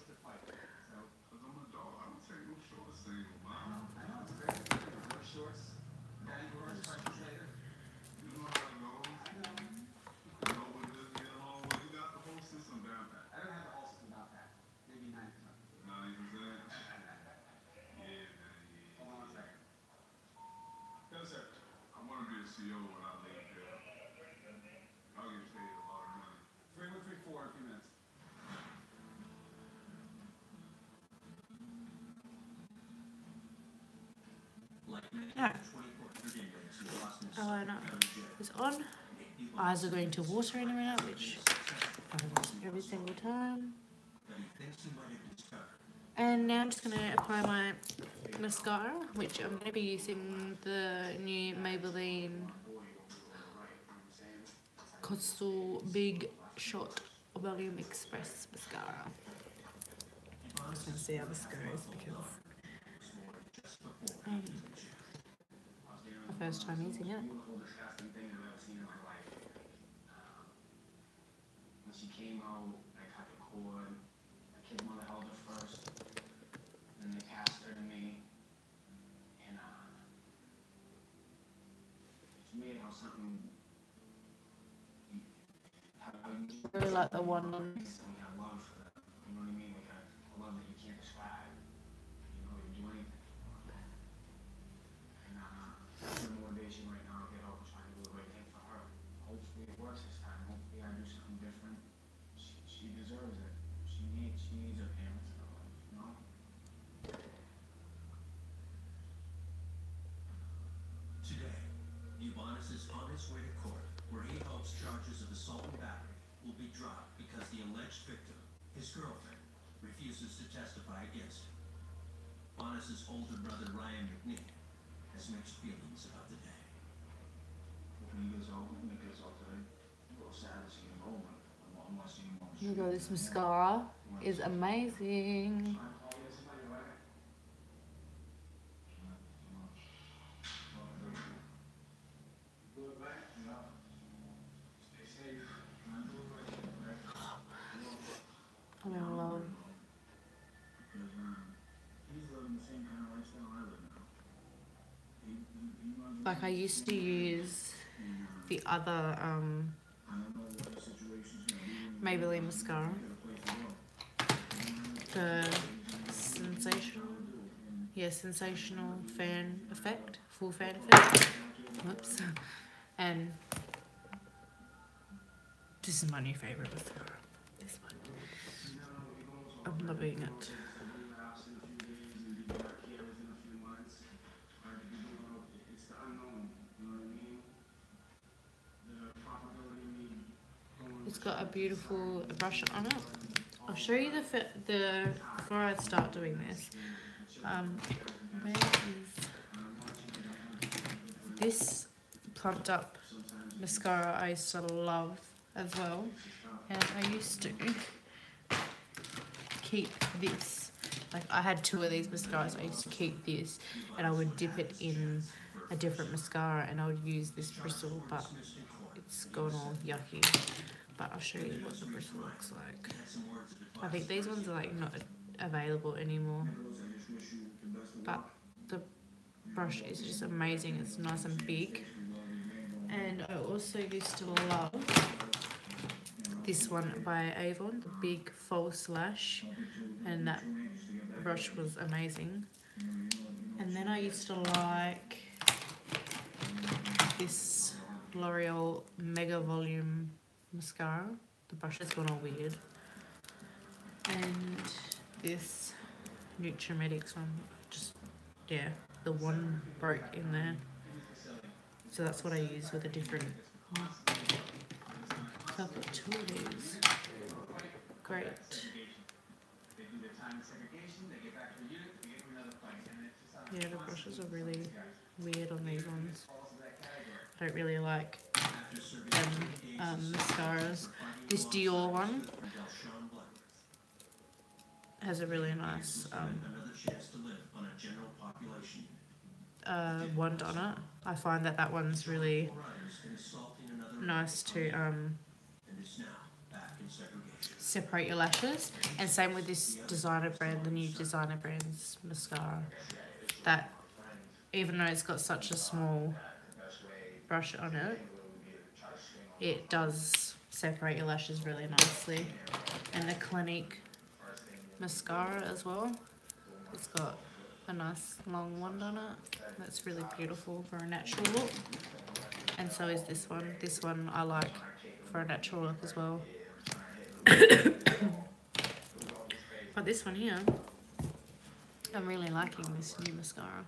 Speaker 8: I want to be a CEO when I leave here. I'll get paid a lot of money.
Speaker 6: 3134 in a few minutes.
Speaker 2: like many
Speaker 1: Alright.
Speaker 2: 2,400 inmates in Boston's
Speaker 1: Eyeliner
Speaker 2: County Jail.
Speaker 1: is on. Eyes are going to water in a minute, which happens every single time.
Speaker 2: But he thinks he might have discovered
Speaker 1: And now I'm just going to apply my mascara, which I'm going to be using the new Maybelline Coastal Big Shot Volume Express Mascara. I'm just going to see how this goes because my first time using it.
Speaker 3: Beautiful, disgusting thing I've ever seen in my life. When she came out, I cut the cord. My kid's mother held her first. Then they passed her to me. And it's weird how something.
Speaker 1: I really like the one on
Speaker 3: We have love for that. You know what I mean? Like a love that you can't describe. You know, you do anything. And that's the motivation right now to get out and try to do the right thing for her. Hopefully it works this time. Hopefully I do something different. She deserves it. She needs her parents in her life, you know?
Speaker 2: Today, Ubanus is on his way to court, where he hopes charges of assault and battery will be dropped because the alleged victim, his girlfriend, refuses to testify against him. Ubanus's older brother Ryan McNeil has mixed feelings about the day.
Speaker 3: When he gets old today, a little sad to see him go, but I'm not seeing him on the
Speaker 1: Oh my
Speaker 3: street.
Speaker 1: god, this mascara is amazing. I'm in love. Like I used to use the other Maybelline mascara, the sensational fan effect, full fan effect. Whoops. And this is my new favorite mascara. This one. I'm loving it. It's got a beautiful brush on it. I'll show you the before I start doing this. Where is this Plumped Up mascara? I used to love as well, and I used to keep this. Like I had 2 of these mascaras. I used to keep this, and I would dip it in a different mascara, and I would use this bristle, but it's gone all yucky. But I'll show you what the bristle looks like. I think these ones are like not available anymore. But the brush is just amazing. It's nice and big. And I also used to love this one by Avon, the big false lash. And that brush was amazing. And then I used to like this L'Oreal Mega Volume mascara. The brush has gone all weird. And this Nutrimedics one, just, yeah, the one broke in there. So that's what I use with a different, so I've got 2 of these. Great. Yeah, the brushes are really weird on these ones. I don't really like mascaras. This Dior one has a really nice wand on it. I find that one's really nice to separate your lashes. And same with this designer brand, the new designer brand's mascara. That even though it's got such a small brush on it, it does separate your lashes really nicely. And the Clinique mascara as well. It's got a nice long wand on it. That's really beautiful for a natural look. And so is this one. This one I like for a natural look as well. But this one here, I'm really liking this new mascara.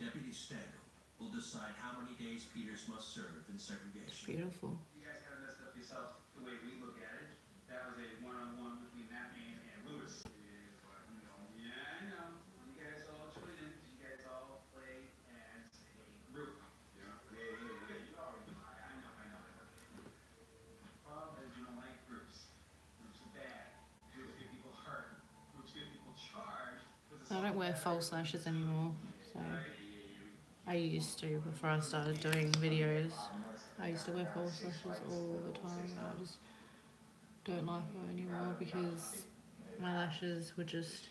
Speaker 2: Deputy Stagel will decide how many days Peters must serve in segregation.
Speaker 1: Beautiful.
Speaker 3: You guys kind of messed up yourself the way we look at it. That was a one-on-one between that man and Lewis. Yeah, I know. You guys all joined in because you guys all play as a
Speaker 1: I don't wear false lashes anymore, so I used to before I started doing videos. I used to wear false lashes all the time, and I just don't like them anymore because my lashes were just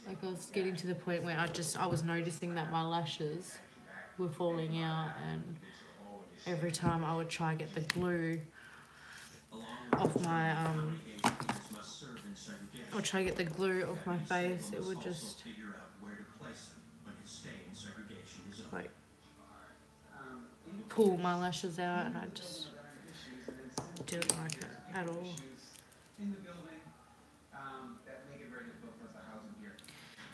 Speaker 1: like, I was getting to the point where I was noticing that my lashes were falling out, and every time I would try to get the glue off my I'll try to get the glue off my face, it would just like pull my lashes out, and I just didn't like it at all.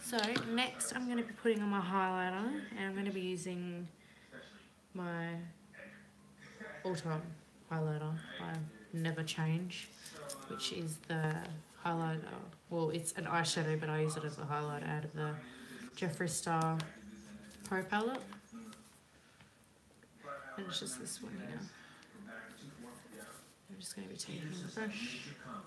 Speaker 1: So next I'm going to be putting on my highlighter, and I'm going to be using my all-time highlighter, I never change, which is the highlighter, well, it's an eyeshadow, but I use it as a highlighter out of the Jeffree Star Pro Palette, and it's just this one here. I'm just going to be taking the brush, and I'm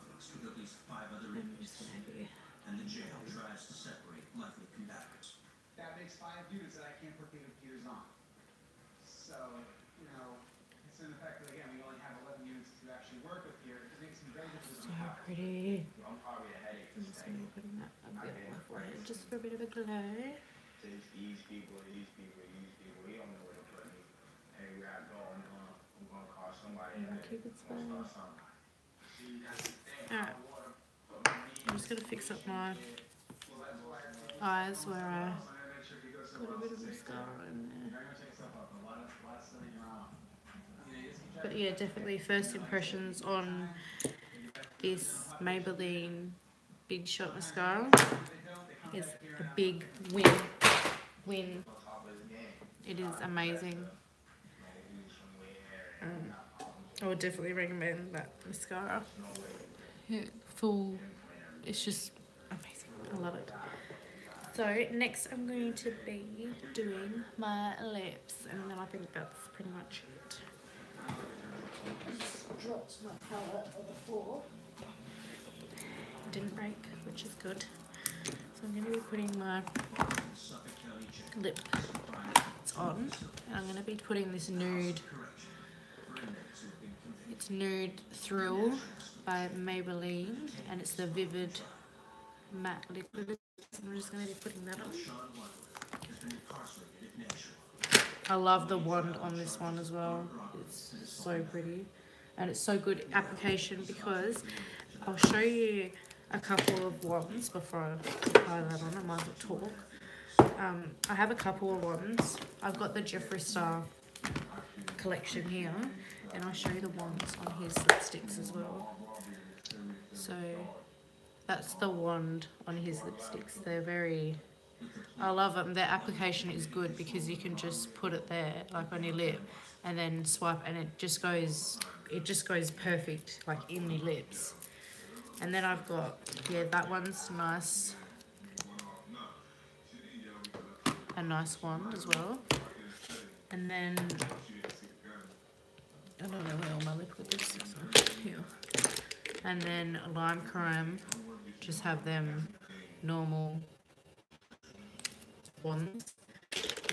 Speaker 1: just going to be...
Speaker 2: And the jail tries to separate likely combatants.
Speaker 3: That makes 5 units that I can't put the computers on. So, you know, it's in effect, again, we only have 11 units to actually work with here. It makes me very difficult.
Speaker 1: So pretty.
Speaker 3: I'm probably a headache.
Speaker 1: I'm just going to be putting that a bit on my forehead, just for a bit of a glow.
Speaker 3: These people, we don't know where to put me. Hey, we gotta go. I'm gonna call somebody.
Speaker 1: Keep it slow. Alright. I'm just going to fix up my eyes where I put a bit of mascara in there. But yeah, definitely first impressions on this Maybelline Big Shot Mascara is a big win. It is amazing. I would definitely recommend that mascara. Yeah, it's just amazing. I love it. So next I'm going to be doing my lips, and then I think that's pretty much it. I just dropped my palette on the floor. It didn't break, which is good. So I'm going to be putting my lip on, and I'm going to be putting this nude. It's Nude Thrill by Maybelline, and it's the Vivid Matte Liquid. I'm just going to be putting that on. I love the wand on this one as well. It's so pretty, and it's so good application because I'll show you a couple of wands before I apply that on. I might as well talk. I have a couple of wands. I've got the Jeffree Star collection here, and I'll show you the wands on his lipsticks as well. So that's the wand on his lipsticks. They're very, I love them. Their application is good because you can just put it there like on your lip and then swipe, and it just goes perfect like in your lips. And then I've got, yeah, that one's nice, a nice wand as well. And then I don't know where all my liquid lipsticks are. Here. And then Lime Crime, just have them normal wands.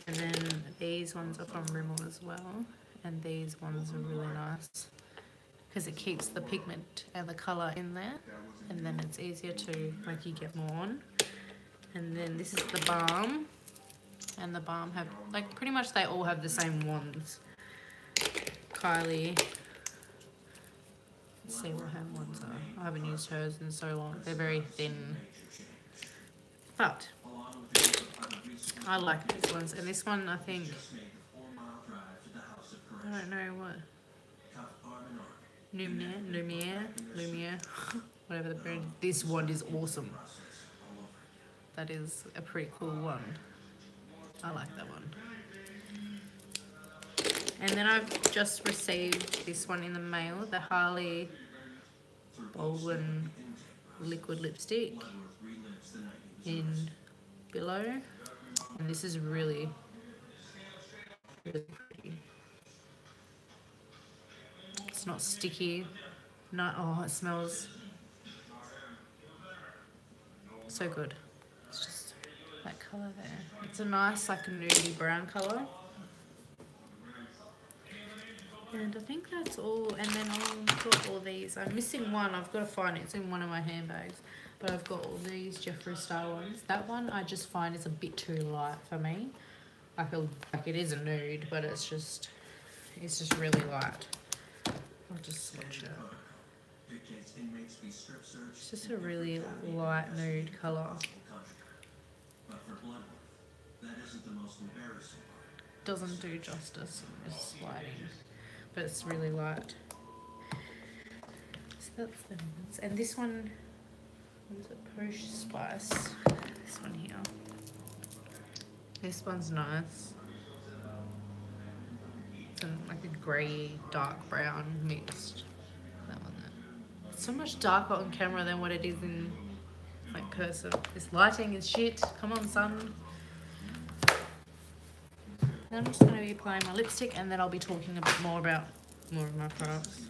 Speaker 1: And then these ones are from Rimmel as well. And these ones are really nice because it keeps the pigment and the colour in there. And then it's easier to, like, you get more on. And then this is the balm. And the balm have, like, pretty much they all have the same wands. Kylie, let's see what her ones are. I haven't used hers in so long. They're very thin, but I like these ones. And this one, I think, I don't know what, Lumiere, whatever the brand. This wand is awesome. That is a pretty cool one. I like that one. And then I've just received this one in the mail, the Harley Baldwin liquid lipstick in Billow. And this is really, really pretty. It's not sticky. Oh, it smells so good. It's just so that colour there. It's a nice like nudie brown colour. And I think that's all. And then I've got all these. I'm missing one. I've got to find it. It's in one of my handbags. But I've got all these Jeffree Star ones. That one I just find is a bit too light for me. I feel like it is a nude, but it's just really light. I'll just swatch it. It's just a really light nude colour.
Speaker 2: But for blood, that isn't the most embarrassing.
Speaker 1: Doesn't do justice in this lighting, but it's really light. So that's the ones. And this one, what is it? Posh Spice. This one here. This one's nice. It's like a grey, dark brown mixed. That one there. It's so much darker on camera than what it is in like person. This lighting is shit. Come on, son. Then I'm just going to be applying my lipstick, and then I'll be talking a bit more about more of my products.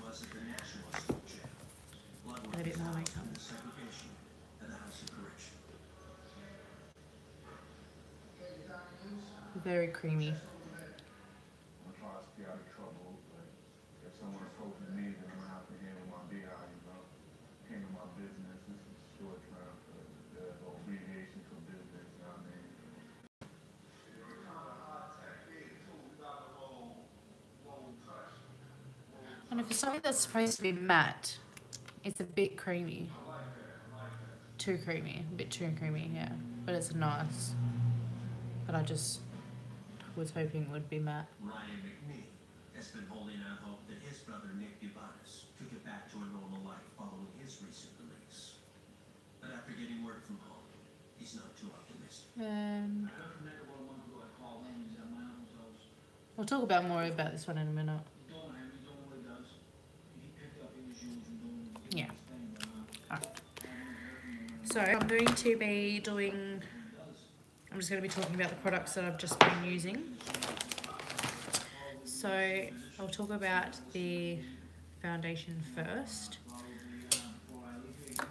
Speaker 1: And a bit more makeup. Very creamy.
Speaker 8: I'm trying to stay out of trouble, but if someone's hoping me, then I'm gonna have to handle my big eye, you know. Handle my business. This is short term for the abbreviation for business, you know what I mean?
Speaker 1: And if it's something that's supposed to be matte, it's a bit creamy. Too creamy. A bit too creamy, yeah. But it's nice. But I just was hoping it would be matte.
Speaker 2: Ryan McNee has been holding out hope that his brother Nick Dubonis could get back to a normal life following his recent release. But after getting word from home, he's not too optimistic.
Speaker 1: And
Speaker 3: I heard from Nick about a month ago. I called him. He's at my uncle's house.
Speaker 1: we'll talk about more about this one in a minute.
Speaker 3: He's doing what he does. He picked up his shoes and doing
Speaker 1: Yeah.
Speaker 3: his thing. But,
Speaker 1: Alright. So I'm going to be doing... I'm just going to be talking about the products that I've just been using. So I'll talk about the foundation first.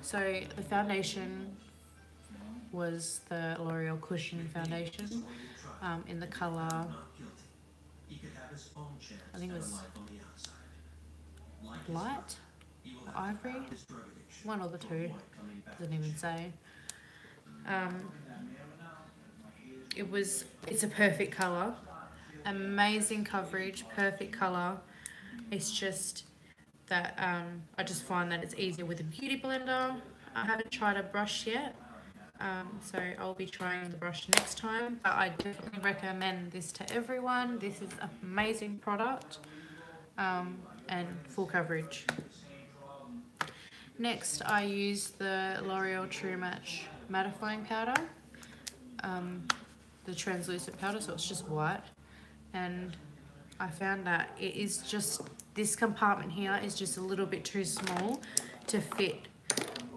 Speaker 1: So the foundation was the L'Oreal Cushion foundation in the colour,
Speaker 2: Not guilty. He could have his own chance
Speaker 1: I think it
Speaker 2: at a
Speaker 1: was
Speaker 2: life on the outside. Like his
Speaker 1: light,
Speaker 2: brother, he will
Speaker 1: or
Speaker 2: have to
Speaker 1: ivory,
Speaker 2: battle his drug addiction
Speaker 1: one or the
Speaker 2: to
Speaker 1: two,
Speaker 2: avoid coming back
Speaker 1: doesn't
Speaker 2: to
Speaker 1: even
Speaker 2: jail.
Speaker 1: say. It's a perfect colour, amazing coverage, perfect colour. It's just that I just find that it's easier with a beauty blender. I haven't tried a brush yet, so I'll be trying the brush next time, but I definitely recommend this to everyone. This is an amazing product, and full coverage. Next, I use the L'Oreal True Match mattifying powder, the translucent powder, so it's just white. And I found that it is just, this compartment here is just a little bit too small to fit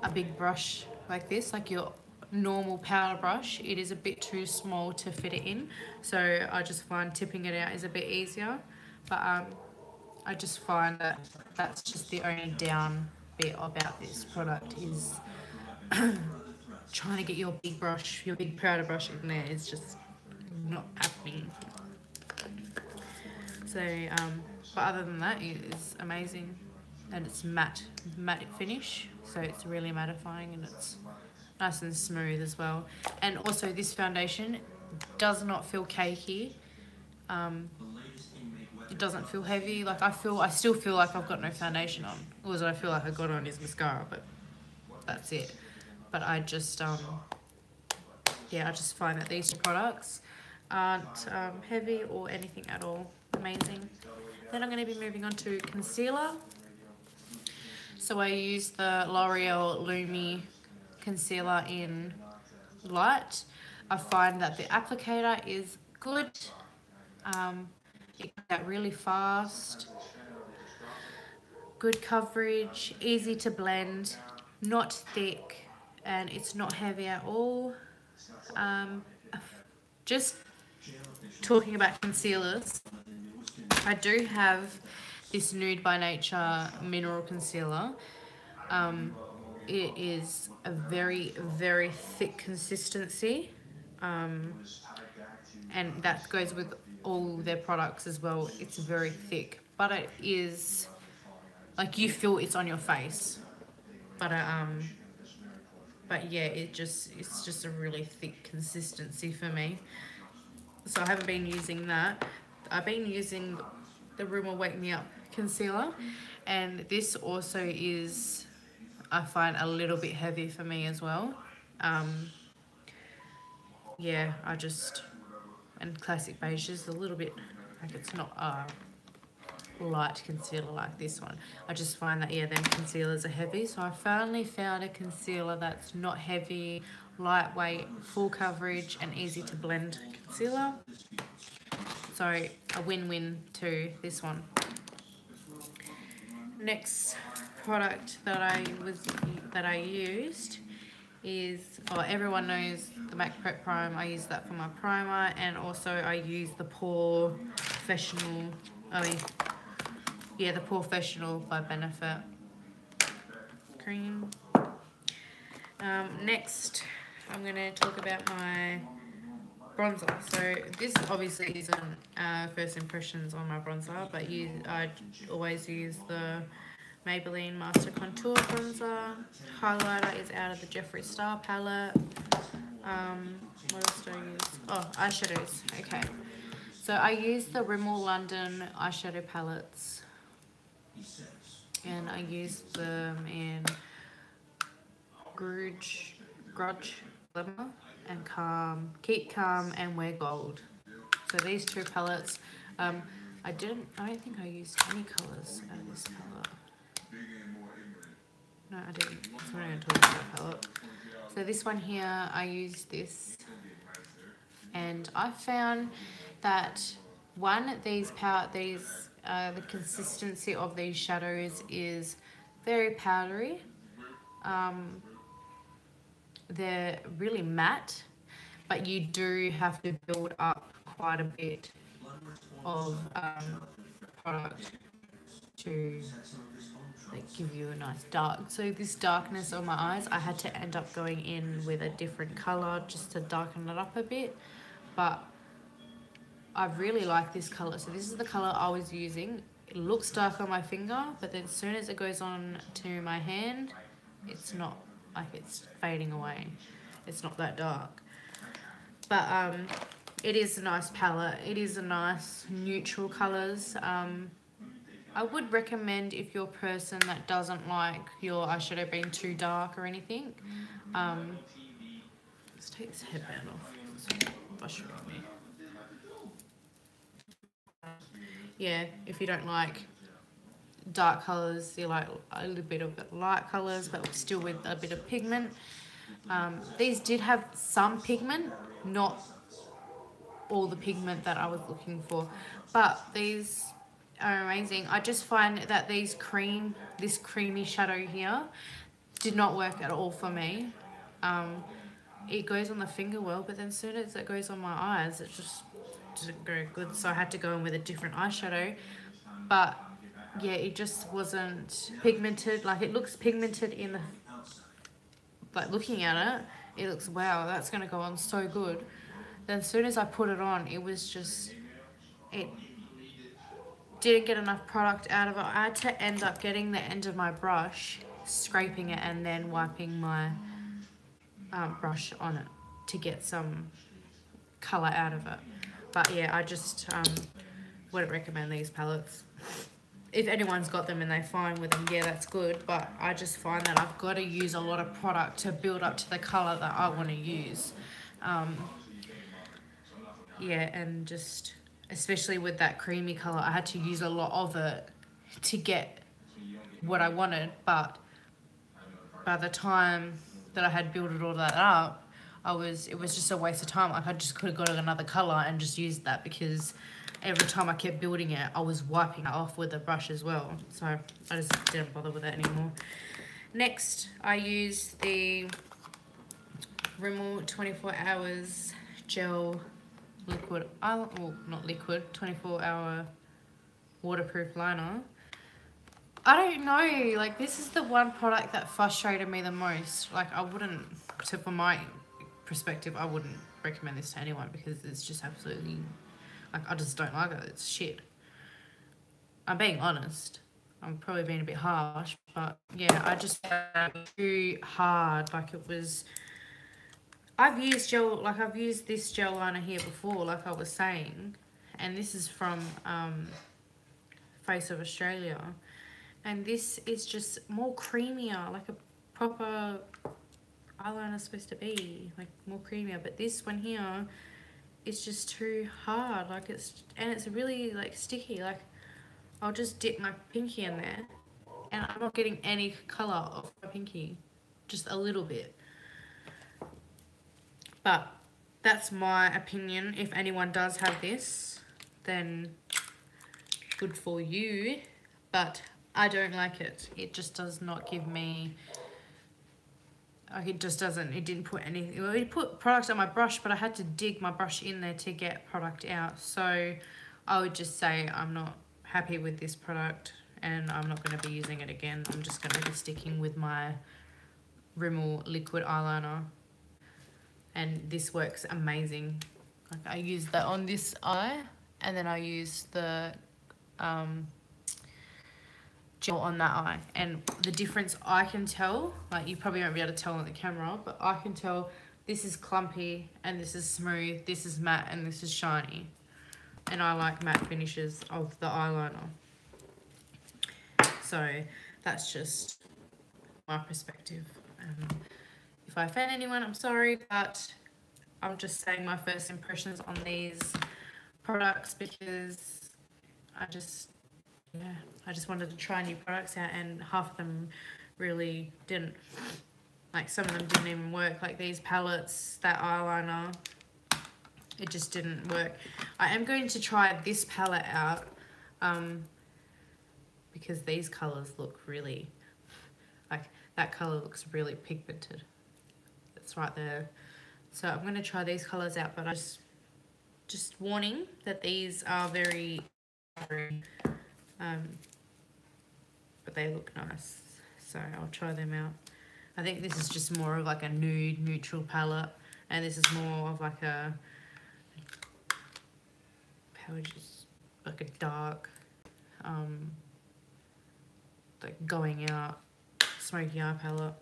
Speaker 1: a big brush like this, like your normal powder brush. It is a bit too small to fit it in, so I just find tipping it out is a bit easier. But I just find that that's just the only down bit about this product is trying to get your big brush, your big powder brush in there is just not happening. So, but other than that, it is amazing, and it's matte finish, so it's really mattifying and it's nice and smooth as well. And also, this foundation does not feel cakey. It doesn't feel heavy. Like I still feel like I've got no foundation on. All I feel like I got on is mascara, but that's it. But I just yeah, I just find that these two products aren't heavy or anything at all. Amazing. Then I'm going to be moving on to concealer. So I use the L'Oreal Lumi concealer in light. I find that the applicator is good. It comes out really fast. Good coverage, easy to blend, not thick, and it's not heavy at all. Just talking about concealers, I do have this Nude by Nature mineral concealer. It is a very, very thick consistency. And that goes with all their products as well. It's very thick, but it is like you feel it's on your face. But yeah, it's just a really thick consistency for me. So I haven't been using that. I've been using the Rimmel Wake Me Up concealer, and this also is, I find, a little bit heavy for me as well. Yeah, and Classic Beige is a little bit, like, it's not a light concealer like this one. I just find that, yeah, them concealers are heavy. So I finally found a concealer that's not heavy, lightweight, full coverage, and easy to blend concealer. So a win-win to this one. Next product that I used is, everyone knows the MAC Prep Prime. I use that for my primer, and also I use the Pore Professional, the Pore Professional by Benefit cream. Next, I'm going to talk about my bronzer. So this obviously isn't first impressions on my bronzer, but I always use the Maybelline Master Contour Bronzer. Highlighter is out of the Jeffree Star palette. What else do I use? Oh, eyeshadows. Okay. So I use the Rimmel London eyeshadow palettes, and I use them in Grudge Glimmer and Calm, Keep Calm, and Wear Gold. So these two palettes, I don't think I used any colours out of this palette. No, I didn't. So I'm not going to talk about that palette. So this one here, I used this, and I found that the consistency of these shadows is very powdery. They're really matte, but you do have to build up quite a bit of product to give you a nice dark. So this darkness on my eyes, I had to end up going in with a different colour just to darken it up a bit, but I really like this colour. So this is the colour I was using. It looks dark on my finger, but then as soon as it goes on to my hand, it's not, like, it's fading away. It's not that dark. But it is a nice palette. It is a nice neutral colours. I would recommend, if you're a person that doesn't like your eyeshadow being too dark or anything, let's take this headband off. Brush it on me. Yeah, if you don't like dark colours, you like a little bit of light colours, but still with a bit of pigment. These did have some pigment, not all the pigment that I was looking for, but these are amazing. I just find that this creamy shadow here did not work at all for me. It goes on the finger well, but then as soon as it goes on my eyes, it just didn't go good. So I had to go in with a different eyeshadow. But yeah, it just wasn't pigmented. Like, it looks pigmented in the, like, looking at it, it looks, wow, that's gonna go on so good. Then as soon as I put it on, it was just, it didn't get enough product out of it. I had to end up getting the end of my brush, scraping it, and then wiping my brush on it to get some colour out of it. But yeah, I just wouldn't recommend these palettes. If anyone's got them and they're fine with them, yeah, that's good. But I just find that I've got to use a lot of product to build up to the colour that I want to use. Yeah, and just, especially with that creamy colour, I had to use a lot of it to get what I wanted. But by the time that I had built all that up, it was just a waste of time. Like, I just could have got another colour and just used that, because every time I kept building it, I was wiping it off with the brush as well. So I just didn't bother with that anymore. Next, I used the Rimmel 24 Hours Gel Liquid, well, not liquid, 24-hour waterproof liner. I don't know, like, this is the one product that frustrated me the most. Like, I wouldn't, for my perspective, I wouldn't recommend this to anyone because it's just absolutely, like, I just don't like it. It's shit. I'm being honest. I'm probably being a bit harsh, but yeah, I just found it too hard. Like, it was, I've used this gel liner here before, like I was saying, and this is from Face of Australia, and this is just more creamier, like a proper eyeliner is supposed to be, like more creamier. But this one here is just too hard, like it's really like sticky. Like, I'll just dip my pinky in there and I'm not getting any colour off my pinky, just a little bit. But that's my opinion. If anyone does have this, then good for you, but I don't like it. It just does not give me, like, it just doesn't, it didn't put anything, well, it put product on my brush, but I had to dig my brush in there to get product out. So I would just say I'm not happy with this product and I'm not going to be using it again. I'm just going to be sticking with my Rimmel liquid eyeliner, and this works amazing. Like, I use that on this eye, and then I use the gel on that eye, and the difference I can tell, like, you probably won't be able to tell on the camera, but I can tell this is clumpy and this is smooth, this is matte and this is shiny, and I like matte finishes of the eyeliner. So that's just my perspective. If I offend anyone, I'm sorry, but I'm just saying my first impressions on these products because I just wanted to try new products out, and half of them really didn't. Like, some of them didn't even work, like these palettes, that eyeliner, it just didn't work. I am going to try this palette out because these colours look really, like, that colour looks really pigmented. It's right there. So I'm going to try these colours out, but I just warning that these are very but they look nice, so I'll try them out. I think this is just more of like a nude neutral palette, and this is more of like a, how would you, like a dark like going out smoky eye palette.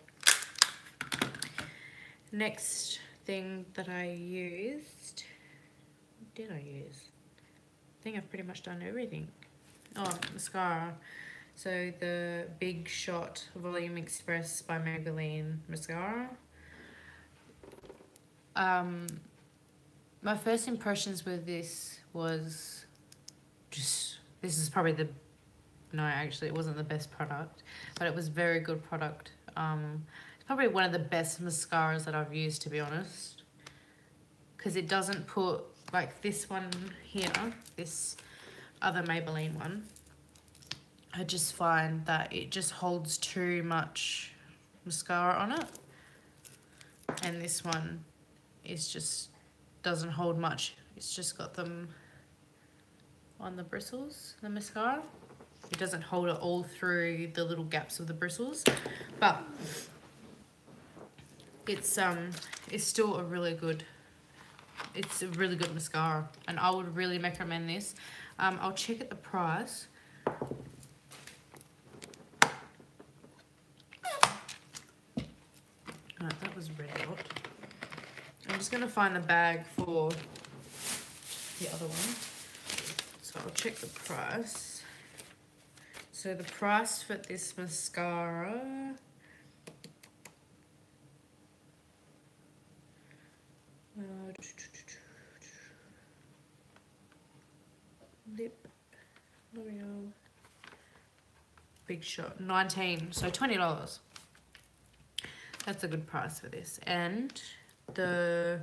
Speaker 1: Next thing that I used, what did I use? I think I've pretty much done everything. Oh, mascara. So the Big Shot Volume Express by Maybelline mascara. My first impressions with this was just, this is probably the, no, actually it wasn't the best product, but it was very good product. It's probably one of the best mascaras that I've used, to be honest, because it doesn't put, like this one here, this other Maybelline one, I just find that it just holds too much mascara on it, and this one is just doesn't hold much. It's just got them on the bristles, the mascara. It doesn't hold it all through the little gaps of the bristles, but it's still a really good, it's a really good mascara, and I would really recommend this. I'll check at the price. Alright, that was red hot. I'm just gonna find the bag for the other one, so I'll check the price. So the price for this mascara, lip, L'Oreal, Big Shot, 19, so $20. That's a good price for this. And the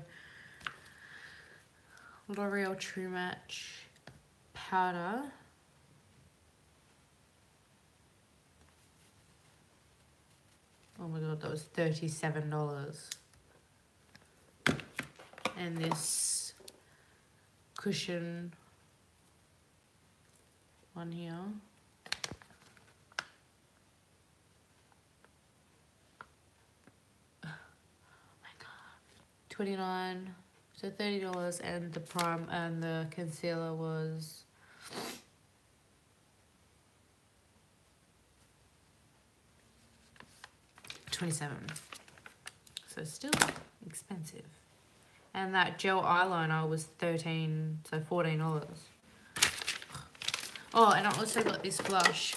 Speaker 1: L'Oreal True Match powder, oh my god, that was $37. And this cushion one here, $29, so $30, and the prime and the concealer was $27. So still expensive. And that gel eyeliner was $13, so $14. Oh, and I also got this blush,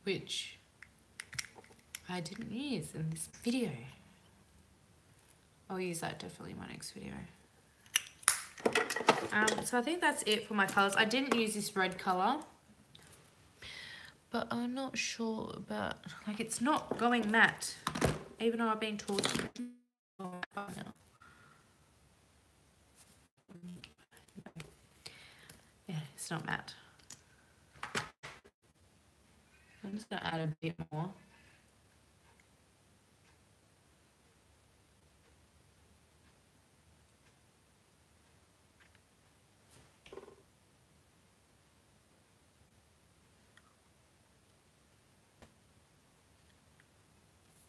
Speaker 1: which I didn't use in this video. I'll use that definitely in my next video. So I think that's it for my colours. I didn't use this red colour, but I'm not sure about, like, it's not going matte, even though I've been talking. Yeah, it's not matte. I'm just gonna add a bit more.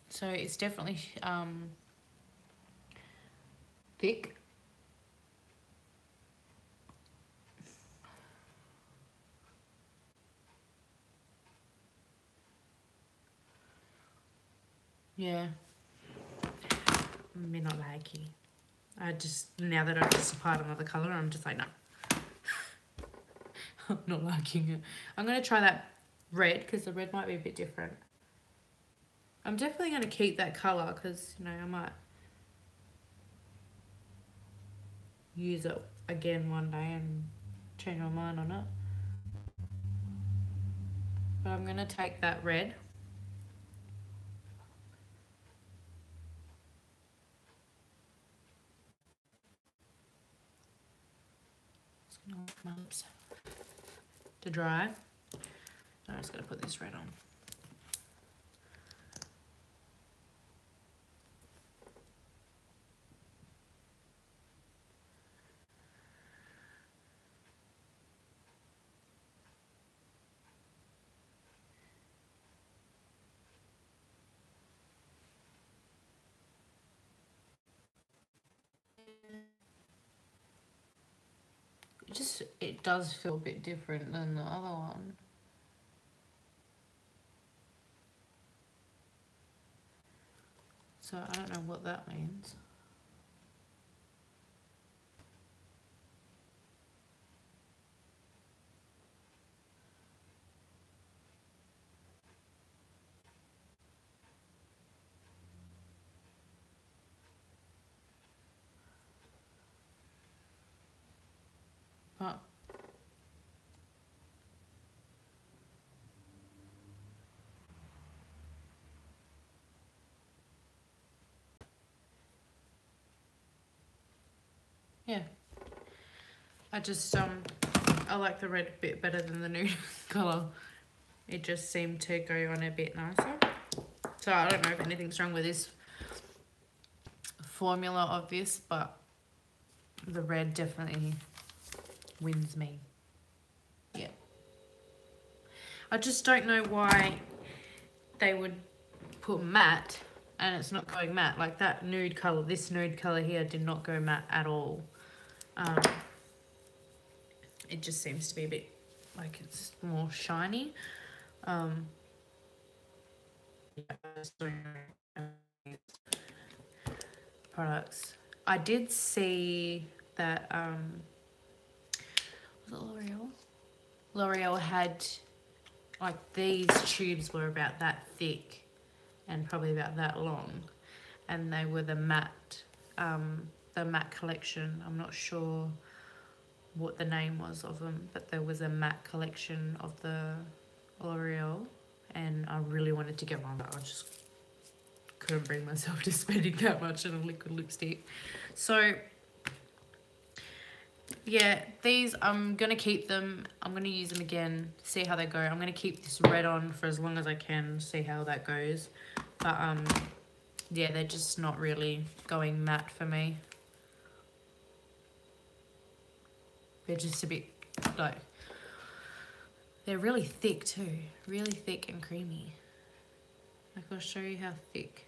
Speaker 1: So it's definitely thick. Yeah. Maybe not liking. I just, now that I've just applied another colour, I'm just like, no. I'm not liking it. I'm going to try that red, because the red might be a bit different. I'm definitely going to keep that colour, because, you know, I might use it again one day and change my mind on it. But I'm going to take that red. Just going to let my lips to dry. I'm just going to put this red on. It does feel a bit different than the other one. So I don't know what that means. But yeah, I just I like the red a bit better than the nude colour. It just seemed to go on a bit nicer. So I don't know if anything's wrong with this formula of this, but the red definitely wins me. Yeah. I just don't know why they would put matte and it's not going matte. Like that nude colour, this nude colour here did not go matte at all. It just seems to be a bit like it's more shiny. Products. I did see that was it L'Oreal? L'Oreal had, like, these tubes were about that thick and probably about that long, and they were the matte collection. I'm not sure what the name was of them, but there was a matte collection of the L'Oreal, and I really wanted to get one, but I just couldn't bring myself to spending that much on a liquid lipstick. So yeah, these, I'm gonna keep them. I'm gonna use them again, see how they go. I'm gonna keep this red on for as long as I can, see how that goes. But yeah, they're just not really going matte for me. They're just a bit like, they're really thick too, really thick and creamy. Like, I'll show you how thick.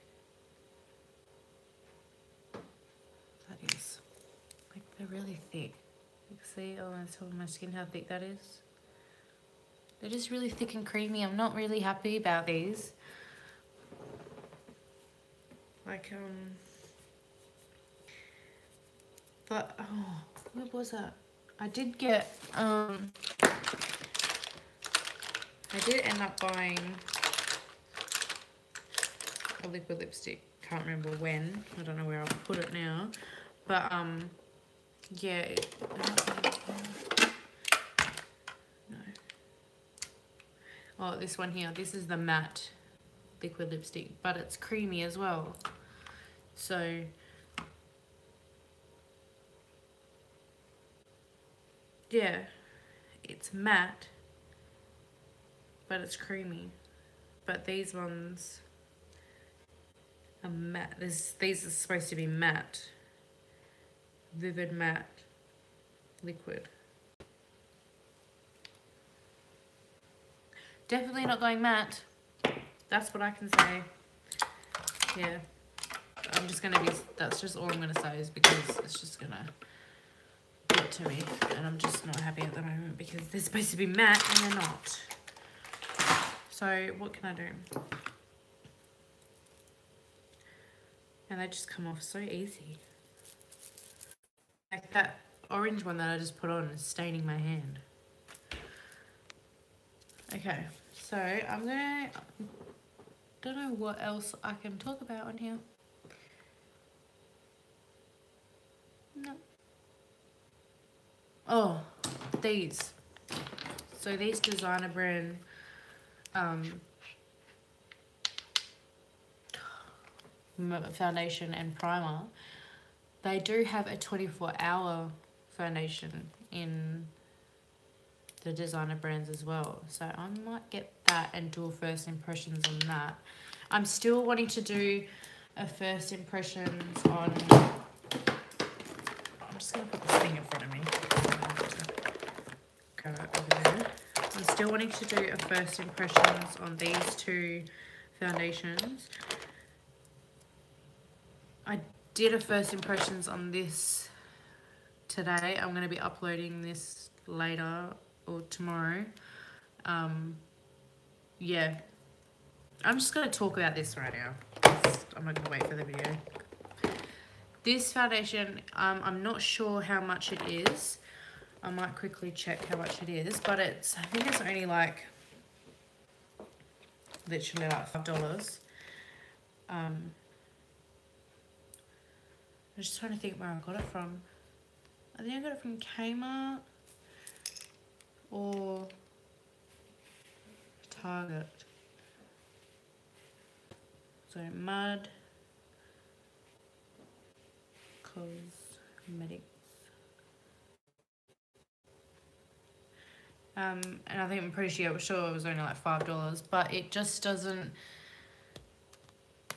Speaker 1: really thick. You can see on the top of my skin how thick that is. They're just really thick and creamy. I'm not really happy about these. Like, but, oh, what was that? I did get, I did end up buying a liquid lipstick. Can't remember when. I don't know where I'll put it now. But, yeah. No. Oh, this one here. This is the matte liquid lipstick, but it's creamy as well. So, yeah, it's matte, but it's creamy. But these ones are matte. These are supposed to be matte, vivid matte liquid. Definitely not going matte. That's what I can say. Yeah. I'm just gonna be, that's just all I'm gonna say, is because it's just gonna get to me. And I'm just not happy at the moment because they're supposed to be matte and they're not. So what can I do? And they just come off so easy. Like that orange one that I just put on is staining my hand. Okay, so I'm gonna, don't know what else I can talk about on here. No. Oh, these. So these designer brand foundation and primer, they do have a 24-hour foundation in the designer brands as well. So I might get that and do a first impressions on that. I'm still wanting to do a first impressions on, I'm just going to put this thing in front of me. Go over there. I'm still wanting to do a first impressions on these two foundations. I did a first impressions on this today. I'm going to be uploading this later or tomorrow. Yeah, I'm just going to talk about this right now. I'm not going to wait for the video. This foundation, I'm not sure how much it is. I might quickly check how much it is, but it's, I think it's only like literally like $5. I'm just trying to think where I got it from. I think I got it from Kmart or Target. So Mud Cosmetics. And I think I'm pretty sure it was only like $5, but it just doesn't,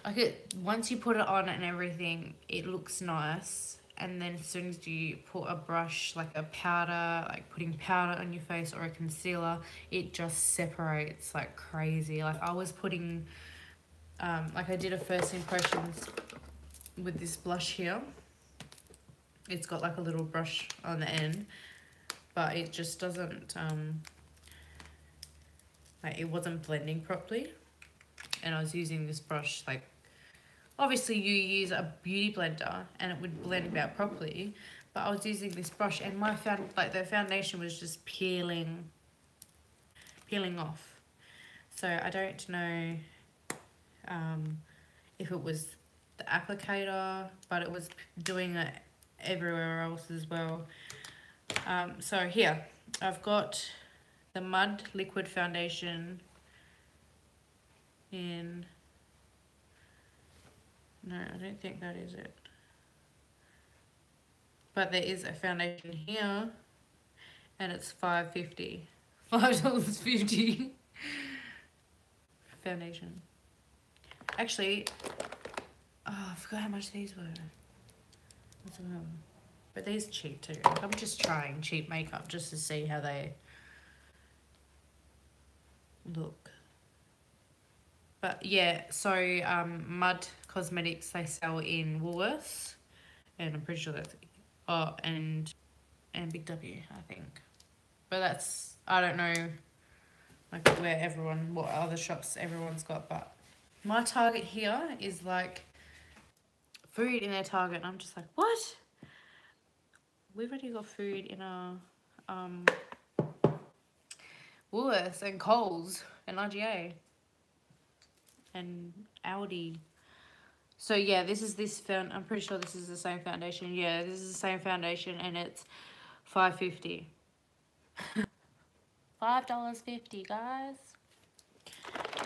Speaker 1: like, it, once you put it on and everything, it looks nice. And then as soon as you put a brush, like a powder, like putting powder on your face or a concealer, it just separates like crazy. Like I was putting, like I did a first impressions with this blush here. It's got like a little brush on the end, but it just doesn't, like it wasn't blending properly. And I was using this brush, like, obviously you use a beauty blender and it would blend out properly, but I was using this brush and my the foundation was just peeling off. So I don't know if it was the applicator, but it was doing it everywhere else as well. So here I've got the Mud Liquid Foundation in, no, I don't think that is it. But there is a foundation here and it's $5.50. $5.50 foundation. Actually, oh, I forgot how much these were. But these are cheap too. I'm just trying cheap makeup just to see how they look. But yeah, so Mud Cosmetics, they sell in Woolworths, and I'm pretty sure that's Oh, and Big W, I think. But that's, I don't know, like where everyone, what other shops everyone's got. But my Target here is like food in their Target, and I'm just like, what? We've already got food in our Woolworths and Coles and RGA and Aldi. So yeah, this is I'm pretty sure this is the same foundation. Yeah, this is the same foundation, and it's $5.50. $5.50, guys.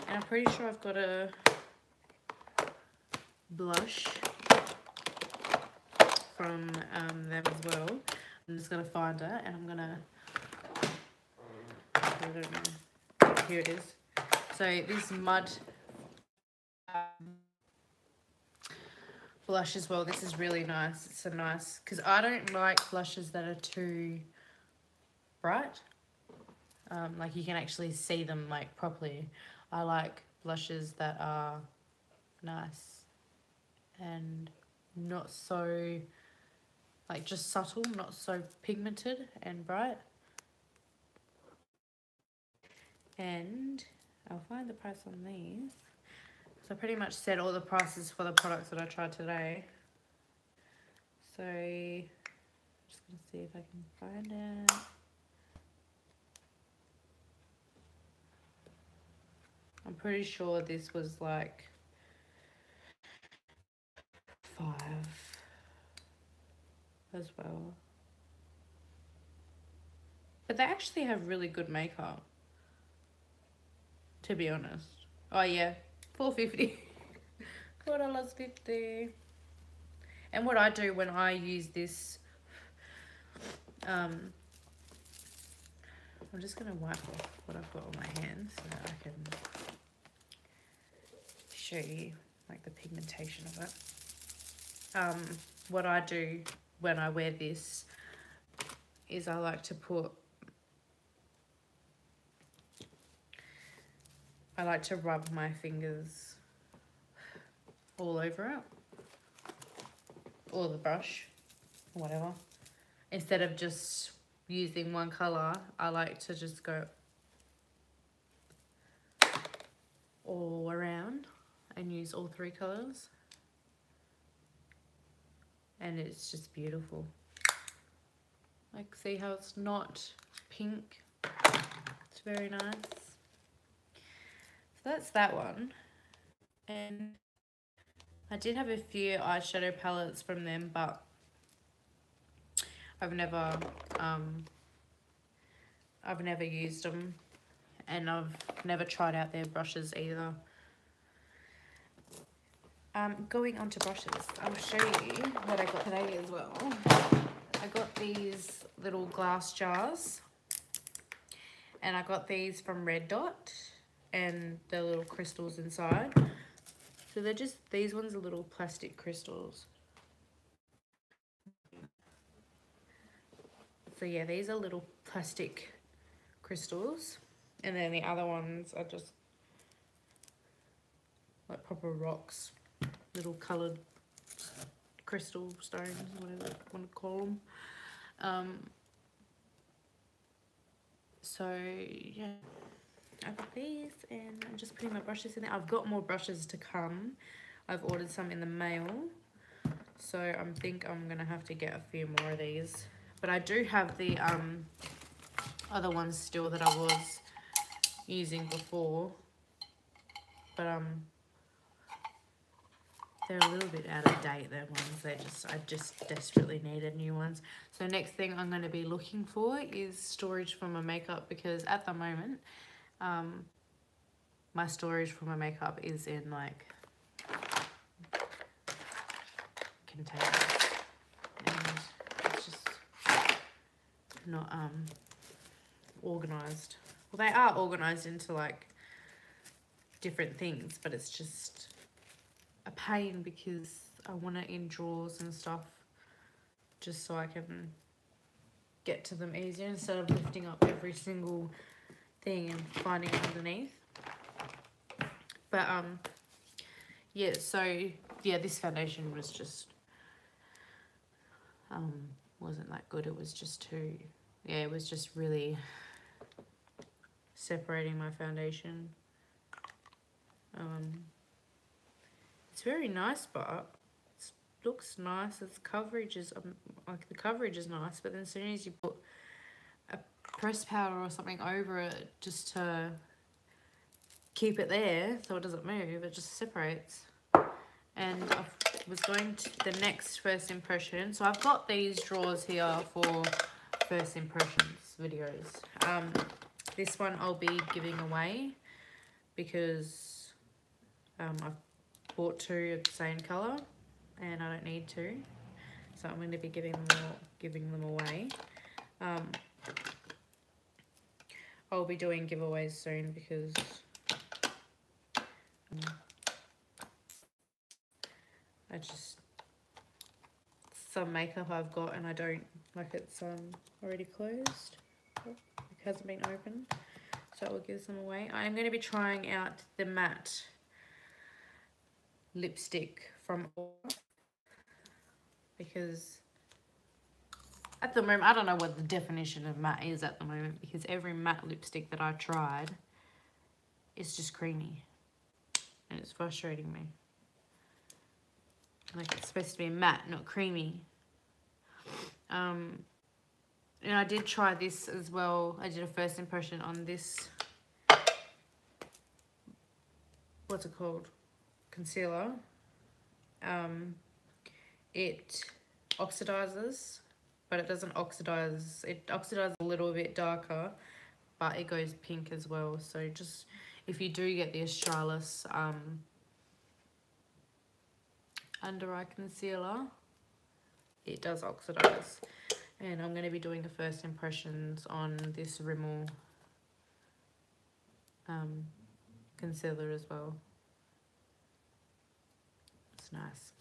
Speaker 1: And I'm pretty sure I've got a blush from them as well. I'm just gonna find it, and I'm gonna, I don't know, here it is. So this mud blush as well, this is really nice. It's a nice, because I don't like blushes that are too bright, like you can actually see them like properly. I like blushes that are nice and not so, like just subtle, not so pigmented and bright. And I'll find the price on these. So I pretty much said all the prices for the products that I tried today. So I'm just gonna see if I can find it. I'm pretty sure this was like $5 as well. But they actually have really good makeup, to be honest. Oh yeah, $4.50. $4.50. And what I do when I use this, I'm just gonna wipe off what I've got on my hands so that I can show you like the pigmentation of it. What I do when I wear this is I like to rub my fingers all over it, or the brush, or whatever. Instead of just using one colour, I like to just go all around and use all 3 colours. And it's just beautiful. Like, see how it's not pink? It's very nice. So that's that one. And I did have a few eyeshadow palettes from them, but I've never used them, and I've never tried out their brushes either. Going on to brushes, I'll show you what I got today as well. I got these little glass jars, and I got these from Red Dot, and the little crystals inside. So they're just, these ones are little plastic crystals. So yeah, these are little plastic crystals, and then the other ones are just like proper rocks, little coloured crystal stones, whatever you want to call them. So yeah, I got these, and I'm just putting my brushes in there. I've got more brushes to come. I've ordered some in the mail, so I think I'm gonna have to get a few more of these. But I do have the other ones still that I was using before, but they're a little bit out of date, their ones. I just desperately needed new ones. So next thing I'm going to be looking for is storage for my makeup, because at the moment my storage for my makeup is in like containers, and it's just not organized. Well, they are organized into like different things, but it's just a pain because I want it in drawers and stuff, just so I can get to them easier instead of lifting up every single thing and finding it underneath. But yeah, so yeah, this foundation was just wasn't that good. It was just too, yeah, it was just really separating my foundation. It's very nice, but it looks nice. Its coverage is like, the coverage is nice, but then as soon as you put a pressed powder or something over it just to keep it there so it doesn't move, it just separates. And I was going to the next first impression. So I've got these drawers here for first impressions videos. This one I'll be giving away because I've bought 2 of the same colour and I don't need 2, so I'm going to be giving them away. I'll be doing giveaways soon because I just, some makeup I've got and I don't like, it's already closed. It hasn't been opened, so I will give some away. I'm going to be trying out the matte lipstick from Aura because at the moment I don't know what the definition of matte is at the moment, because every matte lipstick that I tried is just creamy and it's frustrating me. Like, it's supposed to be matte, not creamy. And I did try this as well. I did a first impression on this, what's it called, concealer. It oxidizes, but it doesn't oxidize. It oxidizes a little bit darker, but it goes pink as well. So just, if you do get the Australis under eye concealer, it does oxidize. And I'm going to be doing the first impressions on this Rimmel concealer as well. It's nice.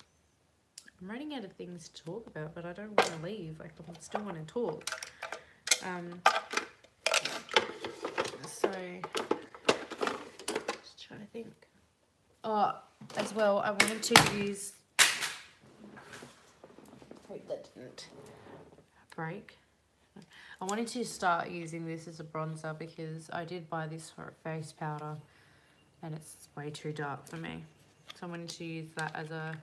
Speaker 1: I'm running out of things to talk about, but I don't want to leave. Like, I still want to talk. So, just trying to think. Oh, as well, I wanted to use, hope that didn't break. I wanted to start using this as a bronzer because I did buy this for a face powder and it's way too dark for me. So I wanted to use that as a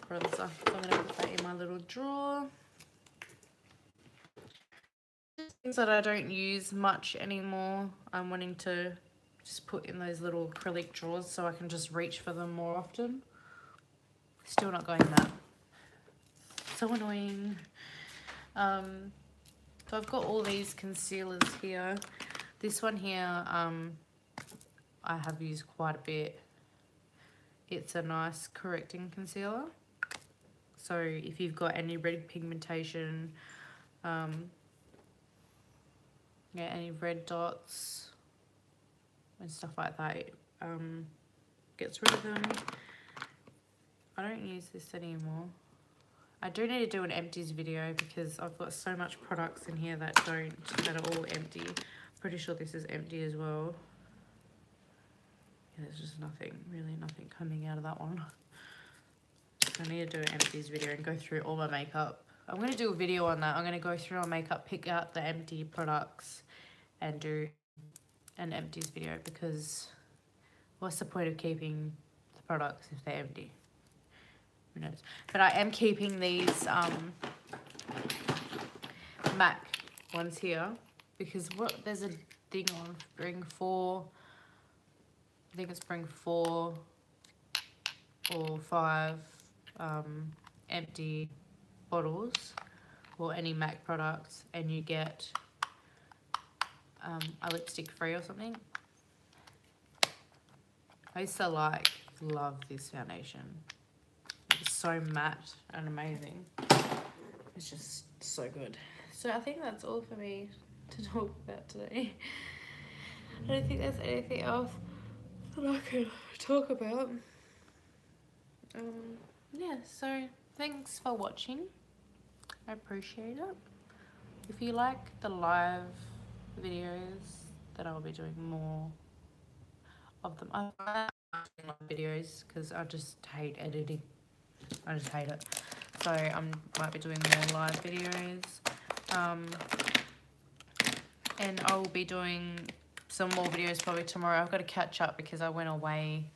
Speaker 1: bronzer. So I'm going to put that in my little drawer. Things that I don't use much anymore, I'm wanting to just put in those little acrylic drawers so I can just reach for them more often. Still not going that. So annoying. So I've got all these concealers here. This one here, I have used quite a bit. It's a nice correcting concealer. So if you've got any red pigmentation, yeah, any red dots and stuff like that, gets rid of them. I don't use this anymore. I do need to do an empties video because I've got so much products in here that are all empty. Pretty sure this is empty as well. Yeah, there's just nothing, really nothing coming out of that one. So I need to do an empties video and go through all my makeup. I'm going to do a video on that. I'm going to go through my makeup, pick out the empty products and do an empties video because what's the point of keeping the products if they're empty? Who knows? But I am keeping these MAC ones here because there's a thing on bring 4, I think it's bring 4 or 5 empty bottles or any MAC products and you get a lipstick free or something. I used to love this foundation. It's so matte and amazing. It's just so good. So I think that's all for me to talk about today. I don't think there's anything else that I could talk about. Yeah, so thanks for watching. I appreciate it. If you like the live videos, then I'll be doing more of them. I like videos because I just hate editing. I just hate it. so I might be doing more live videos. And I will be doing some more videos probably tomorrow. I've got to catch up because I went away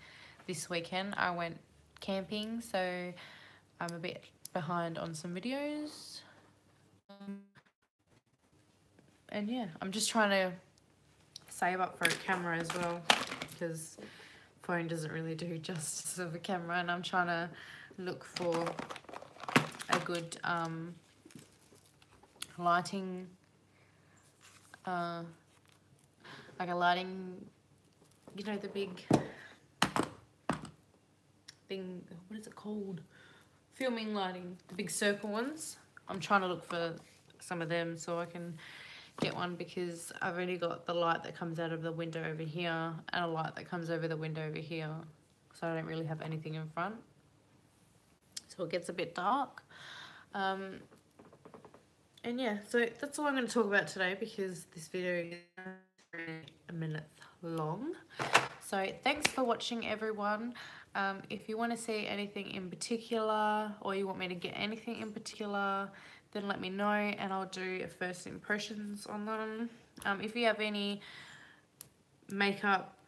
Speaker 1: this weekend. I went camping, so I'm a bit behind on some videos. And yeah, I'm just trying to save up for a camera as well, because phone doesn't really do justice of a camera, and I'm trying to look for a good lighting, like a lighting, you know, the big thing, what is it called? Filming lighting, the big circle ones. I'm trying to look for some of them so I can get one, because I've only got the light that comes out of the window over here and a light that comes over the window over here, so I don't really have anything in front, so it gets a bit dark. And yeah, so that's all I'm going to talk about today, because this video is a minute long. So thanks for watching, everyone. If you want to see anything in particular, or you want me to get anything in particular, then let me know and I'll do a first impressions on them. If you have any makeup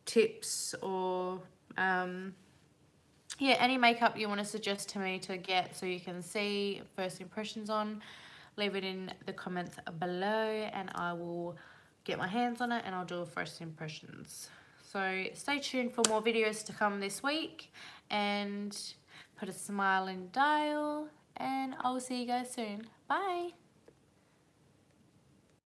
Speaker 1: tips or yeah, any makeup you want to suggest to me to get so you can see first impressions on, leave it in the comments below and I will get my hands on it and I'll do a first impressions. So stay tuned for more videos to come this week, and put a smile in dial, and I'll see you guys soon. Bye.